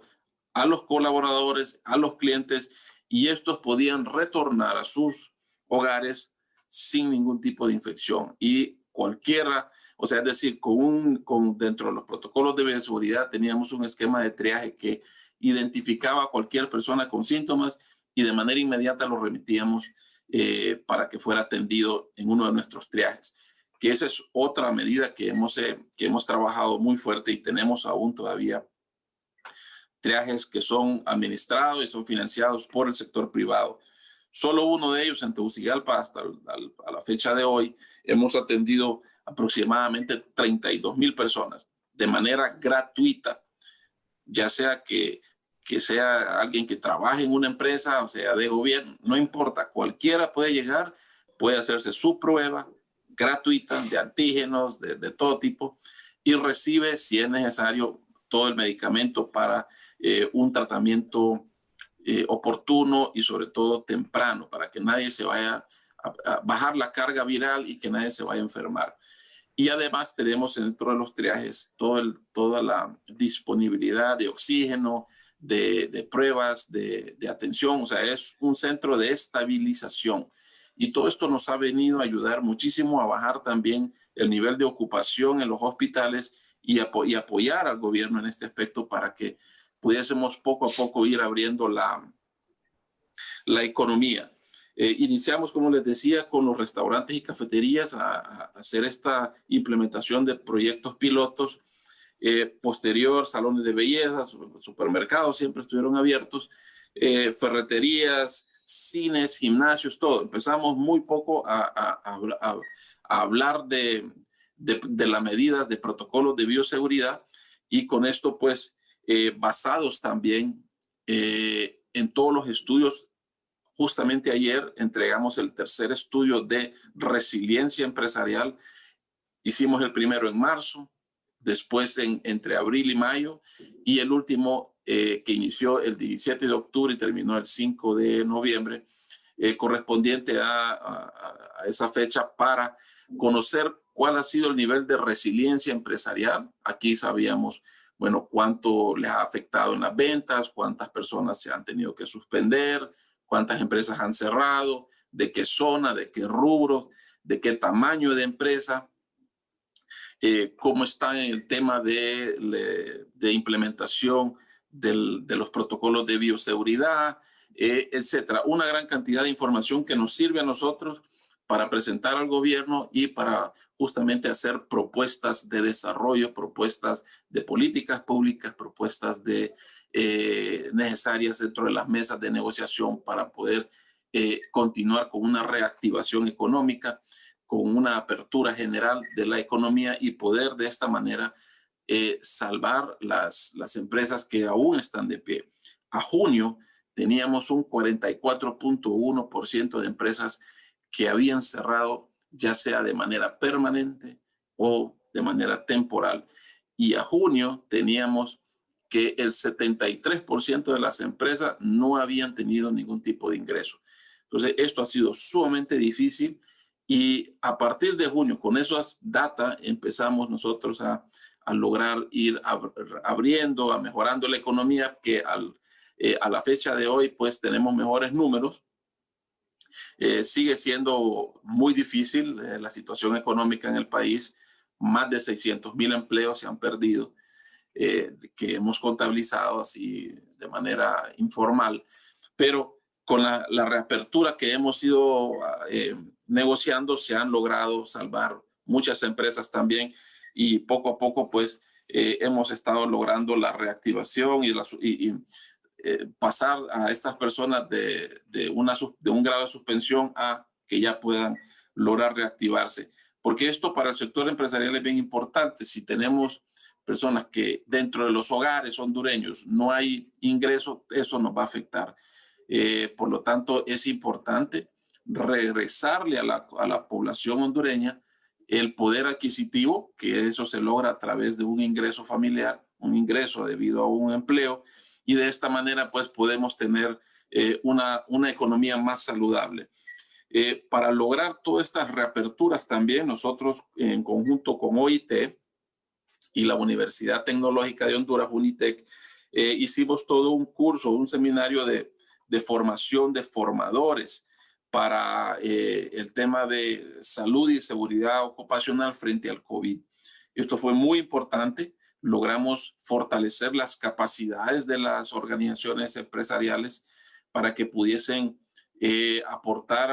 a los colaboradores, a los clientes, y estos podían retornar a sus hogares sin ningún tipo de infección. Y cualquiera, o sea, es decir, dentro de los protocolos de bioseguridad teníamos un esquema de triaje que identificaba a cualquier persona con síntomas y de manera inmediata lo remitíamos para que fuera atendido en uno de nuestros triajes. Que esa es otra medida que hemos trabajado muy fuerte y tenemos aún todavía triajes que son administrados y son financiados por el sector privado. Solo uno de ellos en Tegucigalpa, hasta a la fecha de hoy, hemos atendido aproximadamente 32,000 personas de manera gratuita, ya sea que sea alguien que trabaje en una empresa, o sea, de gobierno, no importa, cualquiera puede llegar, puede hacerse su prueba gratuita de antígenos, de todo tipo, y recibe, si es necesario, todo el medicamento para un tratamiento oportuno y sobre todo temprano, para que nadie se vaya a bajar la carga viral y que nadie se vaya a enfermar. Y además tenemos dentro de los triajes toda la disponibilidad de oxígeno, de pruebas, de atención. O sea, es un centro de estabilización. Y todo esto nos ha venido a ayudar muchísimo a bajar también el nivel de ocupación en los hospitales y apoyar al gobierno en este aspecto para que pudiésemos poco a poco ir abriendo la economía. Iniciamos, como les decía, con los restaurantes y cafeterías a hacer esta implementación de proyectos pilotos. Posterior, salones de belleza, supermercados siempre estuvieron abiertos, ferreterías, cines, gimnasios, todo. Empezamos muy poco a hablar de las medidas de protocolos de bioseguridad, y con esto, pues, basados también en todos los estudios. Justamente ayer entregamos el tercer estudio de resiliencia empresarial. Hicimos el primero en marzo, después entre abril y mayo, y el último que inició el 17 de octubre y terminó el 5 de noviembre, correspondiente a esa fecha, para conocer cuál ha sido el nivel de resiliencia empresarial. Aquí sabíamos, bueno, cuánto les ha afectado en las ventas, cuántas personas se han tenido que suspender, cuántas empresas han cerrado, de qué zona, de qué rubro, de qué tamaño de empresa, cómo está en el tema de implementación de los protocolos de bioseguridad, etcétera. Una gran cantidad de información que nos sirve a nosotros para presentar al gobierno y para justamente hacer propuestas de desarrollo, propuestas de políticas públicas, propuestas necesarias dentro de las mesas de negociación para poder continuar con una reactivación económica, con una apertura general de la economía y poder de esta manera salvar las empresas que aún están de pie. A junio teníamos un 44.1% de empresas que habían cerrado, ya sea de manera permanente o de manera temporal. Y a junio teníamos que el 73% de las empresas no habían tenido ningún tipo de ingreso. Entonces, esto ha sido sumamente difícil y a partir de junio, con esas datas, empezamos nosotros a lograr ir abriendo, a mejorando la economía, que a la fecha de hoy, pues tenemos mejores números. Sigue siendo muy difícil la situación económica en el país. Más de 600,000 empleos se han perdido, que hemos contabilizado así de manera informal. Pero con la reapertura que hemos ido negociando, se han logrado salvar muchas empresas también y poco a poco pues hemos estado logrando la reactivación y pasar a estas personas de un grado de suspensión a que ya puedan lograr reactivarse. Porque esto para el sector empresarial es bien importante. Si tenemos personas que dentro de los hogares hondureños no hay ingresos, eso nos va a afectar. Por lo tanto, es importante regresarle a la población hondureña el poder adquisitivo, que eso se logra a través de un ingreso familiar, un ingreso debido a un empleo, y de esta manera pues podemos tener una economía más saludable. Para lograr todas estas reaperturas también, nosotros en conjunto con OIT y la Universidad Tecnológica de Honduras, UNITEC, hicimos todo un curso, un seminario de formación de formadores para el tema de salud y seguridad ocupacional frente al COVID. Esto fue muy importante. Logramos fortalecer las capacidades de las organizaciones empresariales para que pudiesen aportar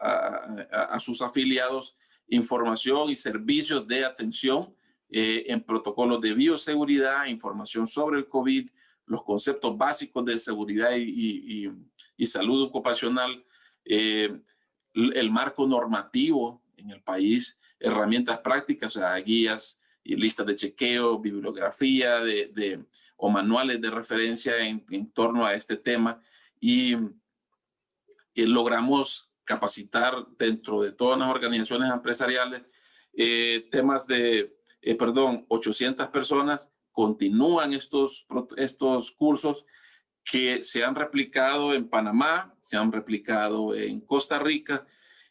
a sus afiliados información y servicios de atención en protocolos de bioseguridad, información sobre el COVID, los conceptos básicos de seguridad y salud ocupacional, el marco normativo en el país, herramientas prácticas, o sea, guías y listas de chequeo, bibliografía o manuales de referencia en torno a este tema y logramos capacitar dentro de todas las organizaciones empresariales temas 800 personas continúan estos cursos que se han replicado en Panamá, se han replicado en Costa Rica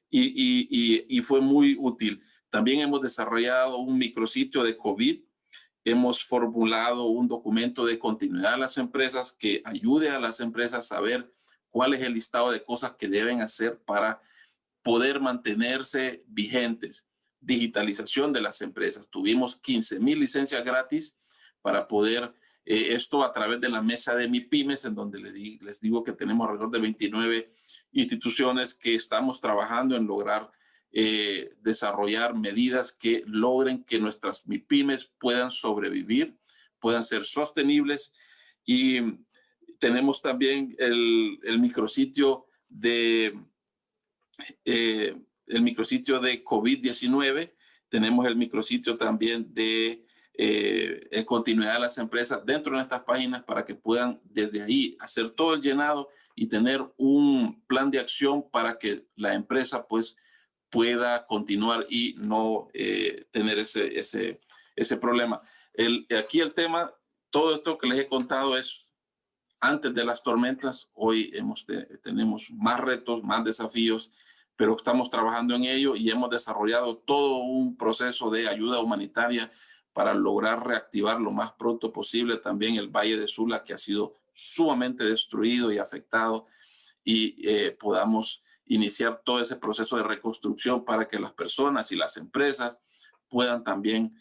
y fue muy útil. También hemos desarrollado un micrositio de COVID. Hemos formulado un documento de continuidad a las empresas que ayude a las empresas a saber cuál es el listado de cosas que deben hacer para poder mantenerse vigentes. Digitalización de las empresas. Tuvimos 15,000 licencias gratis para poder esto a través de la mesa de MIPYMES, en donde les digo que tenemos alrededor de 29 instituciones que estamos trabajando en lograr desarrollar medidas que logren que nuestras MIPYMES puedan sobrevivir, puedan ser sostenibles. Y tenemos también el micrositio de COVID-19. Tenemos el micrositio también de continuidad de las empresas dentro de estas páginas para que puedan desde ahí hacer todo el llenado y tener un plan de acción para que la empresa pues pueda continuar y no tener ese problema. Aquí el tema, todo esto que les he contado es antes de las tormentas. Hoy tenemos más retos, más desafíos, pero estamos trabajando en ello y hemos desarrollado todo un proceso de ayuda humanitaria para lograr reactivar lo más pronto posible también el Valle de Sula, que ha sido sumamente destruido y afectado, y podamos iniciar todo ese proceso de reconstrucción para que las personas y las empresas puedan también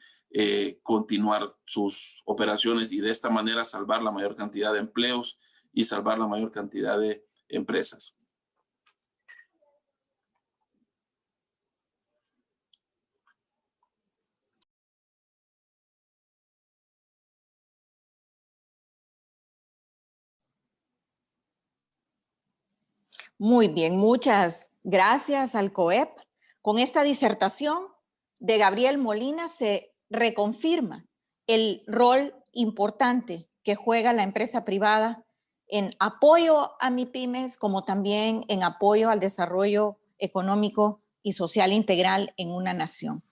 continuar sus operaciones y de esta manera salvar la mayor cantidad de empleos y salvar la mayor cantidad de empresas. Muy bien, muchas gracias al COEP. Con esta disertación de Gabriel Molina se reconfirma el rol importante que juega la empresa privada en apoyo a MIPYMES, como también en apoyo al desarrollo económico y social integral en una nación.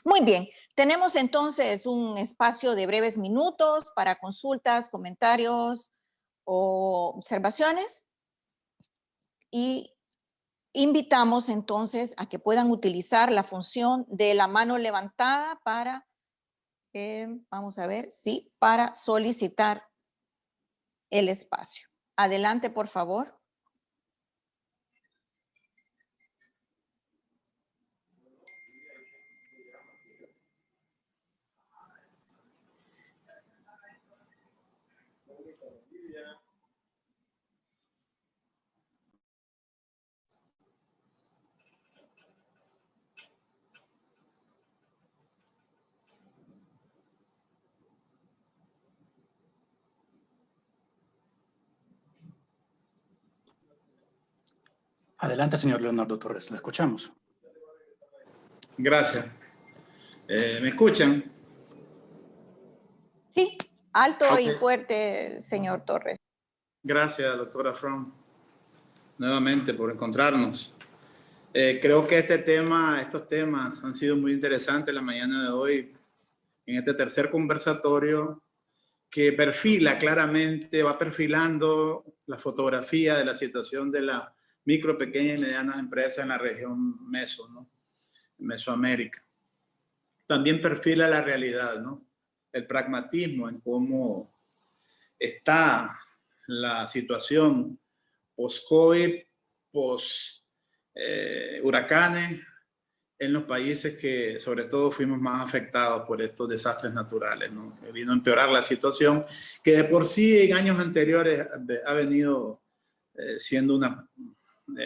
Muy bien, tenemos entonces un espacio de breves minutos para consultas, comentarios o observaciones. Y invitamos entonces a que puedan utilizar la función de la mano levantada para, vamos a ver, sí, para solicitar el espacio. Adelante, por favor. Adelante, señor Leonardo Torres, lo escuchamos. Gracias. ¿Me escuchan? Sí, alto Okay. y fuerte, señor Torres. Gracias, doctora From, nuevamente por encontrarnos. Creo que estos temas han sido muy interesantes la mañana de hoy en este tercer conversatorio que perfila claramente, va perfilando la fotografía de la situación de la micro, pequeña y medianas empresas en la región Meso, ¿no? Mesoamérica. También perfila la realidad, ¿no? El pragmatismo en cómo está la situación post-COVID, post-huracanes en los países que sobre todo fuimos más afectados por estos desastres naturales, ¿no? Que vino a empeorar la situación que de por sí en años anteriores ha venido siendo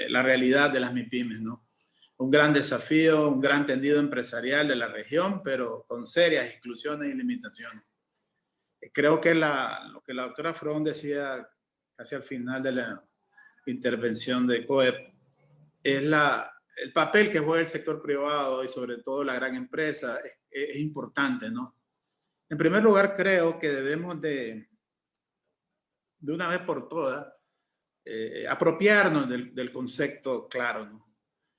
la realidad de las MIPYMES, ¿no? Un gran desafío, un gran tendido empresarial de la región, pero con serias exclusiones y limitaciones. Creo que lo que la doctora From decía casi al final de la intervención de COEP es el papel que juega el sector privado y sobre todo la gran empresa es importante, ¿no? En primer lugar, creo que debemos de una vez por todas apropiarnos del concepto claro, ¿no?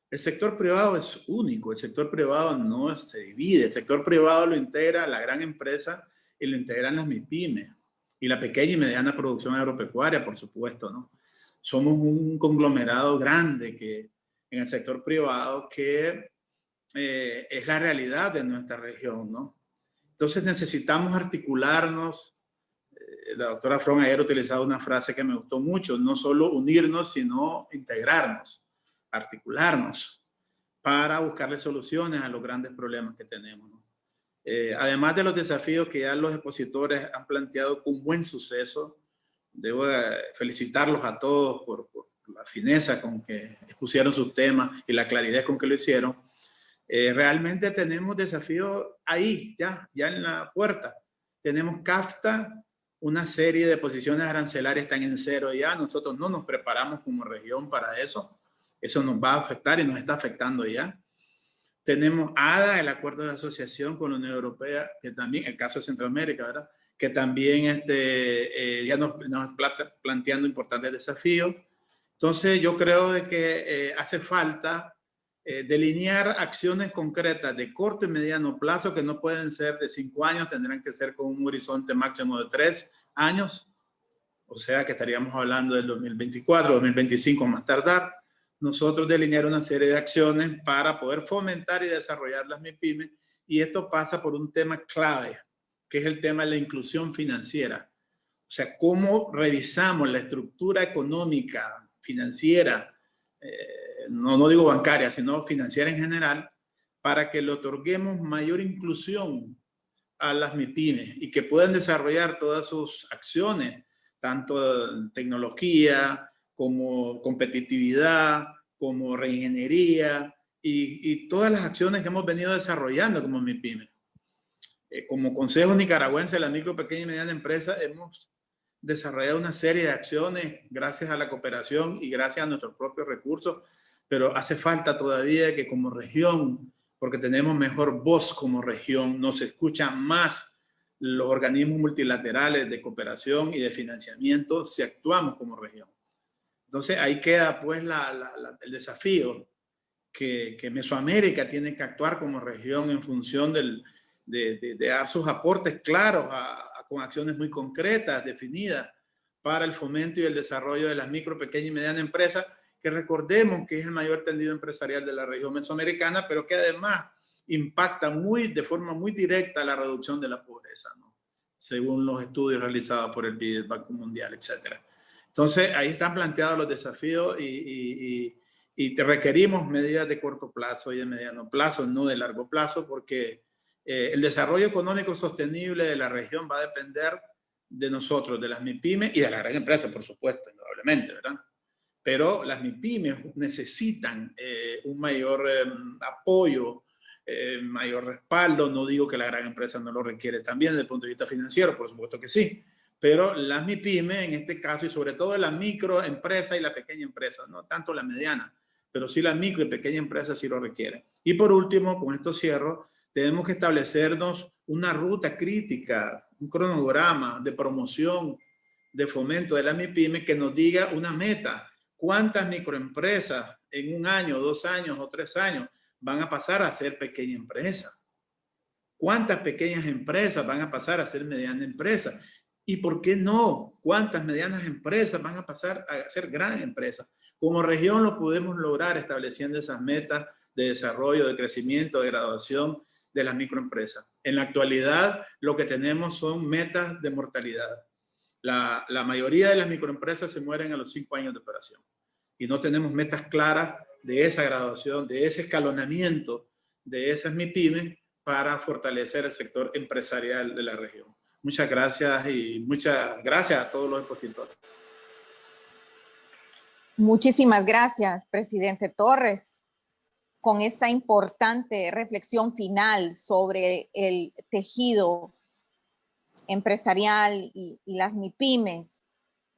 El sector privado es único, el sector privado no se divide, el sector privado lo integra la gran empresa y lo integran las MIPYMES y la pequeña y mediana producción agropecuaria, por supuesto, ¿no? Somos un conglomerado grande en el sector privado que es la realidad de nuestra región, ¿no? Entonces necesitamos articularnos. La doctora From ayer ha utilizado una frase que me gustó mucho, no solo unirnos, sino integrarnos, articularnos para buscarle soluciones a los grandes problemas que tenemos, ¿no? Además de los desafíos que ya los expositores han planteado con buen suceso, debo felicitarlos a todos por la fineza con que expusieron sus temas y la claridad con que lo hicieron. Realmente tenemos desafíos ahí, ya en la puerta. Tenemos CAFTA, una serie de posiciones arancelarias están en cero ya. Nosotros no nos preparamos como región para eso. Eso nos va a afectar y nos está afectando ya. Tenemos ADA, el acuerdo de asociación con la Unión Europea, que también, el caso de Centroamérica, ¿verdad? Que también ya nos está planteando importantes desafíos. Entonces yo creo de que hace falta delinear acciones concretas de corto y mediano plazo que no pueden ser de 5 años, tendrán que ser con un horizonte máximo de 3 años, o sea que estaríamos hablando del 2024, 2025 más tardar. Nosotros delinear una serie de acciones para poder fomentar y desarrollar las MIPYMES, y esto pasa por un tema clave, que es el tema de la inclusión financiera. O sea, cómo revisamos la estructura económica, financiera no digo bancaria, sino financiera en general, para que le otorguemos mayor inclusión a las MIPYMES y que puedan desarrollar todas sus acciones, tanto en tecnología como competitividad, como reingeniería y todas las acciones que hemos venido desarrollando como MIPYMES. Como Consejo Nicaragüense de la Micro, Pequeña y Mediana Empresa hemos desarrollado una serie de acciones gracias a la cooperación y gracias a nuestros propios recursos, pero hace falta todavía que como región, porque tenemos mejor voz como región, nos escuchan más los organismos multilaterales de cooperación y de financiamiento si actuamos como región. Entonces ahí queda pues el desafío que Mesoamérica tiene que actuar como región en función de dar sus aportes claros con acciones muy concretas, definidas, para el fomento y el desarrollo de las micro, pequeñas y medianas empresas, que recordemos que es el mayor tendido empresarial de la región mesoamericana, pero que además impacta de forma muy directa la reducción de la pobreza, ¿no? Según los estudios realizados por el BID, el Banco Mundial, etc. Entonces, ahí están planteados los desafíos y te requerimos medidas de corto plazo y de mediano plazo, no de largo plazo, porque el desarrollo económico sostenible de la región va a depender de nosotros, de las MIPYMES y de la gran empresa, por supuesto, indudablemente, ¿verdad? Pero las MIPYMES necesitan un mayor apoyo, mayor respaldo. No digo que la gran empresa no lo requiere también desde el punto de vista financiero, por supuesto que sí. Pero las MIPYMES en este caso, y sobre todo la microempresa y la pequeña empresa, no tanto la mediana, pero sí la micro y pequeña empresa sí lo requieren. Y por último, con esto cierro, tenemos que establecernos una ruta crítica, un cronograma de promoción, de fomento de la MIPYME que nos diga una meta. ¿Cuántas microempresas en 1 año, 2 años o 3 años van a pasar a ser pequeña empresa? ¿Cuántas pequeñas empresas van a pasar a ser mediana empresa? ¿Y por qué no? ¿Cuántas medianas empresas van a pasar a ser gran empresa? Como región lo podemos lograr estableciendo esas metas de desarrollo, de crecimiento, de graduación de las microempresas. En la actualidad lo que tenemos son metas de mortalidad. La mayoría de las microempresas se mueren a los 5 años de operación y no tenemos metas claras de esa graduación, de ese escalonamiento de esas MIPYMES para fortalecer el sector empresarial de la región. Muchas gracias y muchas gracias a todos los expositores. Muchísimas gracias, presidente Torres, con esta importante reflexión final sobre el tejido empresarial y las MIPYMES.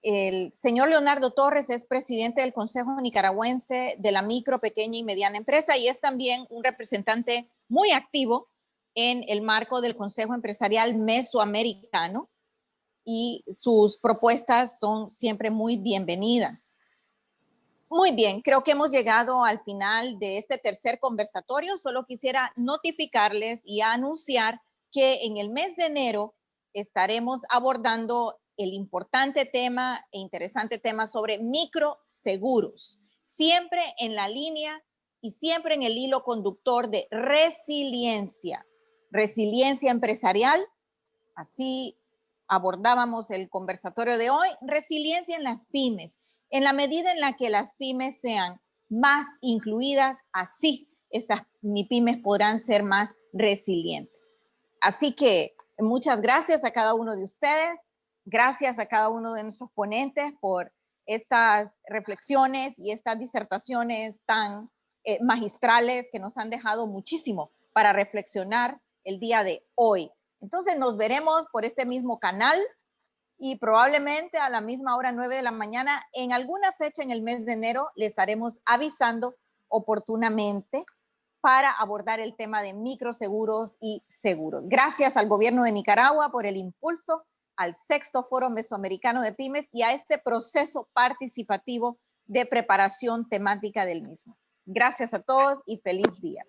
El señor Leonardo Torres es presidente del Consejo Nicaragüense de la Micro, Pequeña y Mediana Empresa y es también un representante muy activo en el marco del Consejo Empresarial Mesoamericano y sus propuestas son siempre muy bienvenidas. Muy bien, creo que hemos llegado al final de este tercer conversatorio. Solo quisiera notificarles y anunciar que en el mes de enero estaremos abordando el importante tema e interesante tema sobre microseguros, siempre en la línea y siempre en el hilo conductor de resiliencia empresarial. Así abordábamos el conversatorio de hoy, resiliencia en las pymes. En la medida en la que las pymes sean más incluidas, así estas MIPYMES podrán ser más resilientes. Así que muchas gracias a cada uno de ustedes. Gracias a cada uno de nuestros ponentes por estas reflexiones y estas disertaciones tan magistrales que nos han dejado muchísimo para reflexionar el día de hoy. Entonces nos veremos por este mismo canal y probablemente a la misma hora 9 de la mañana en alguna fecha en el mes de enero le estaremos avisando oportunamente para abordar el tema de microseguros y seguros. Gracias al gobierno de Nicaragua por el impulso al 6º Foro Mesoamericano de Pymes y a este proceso participativo de preparación temática del mismo. Gracias a todos y feliz día.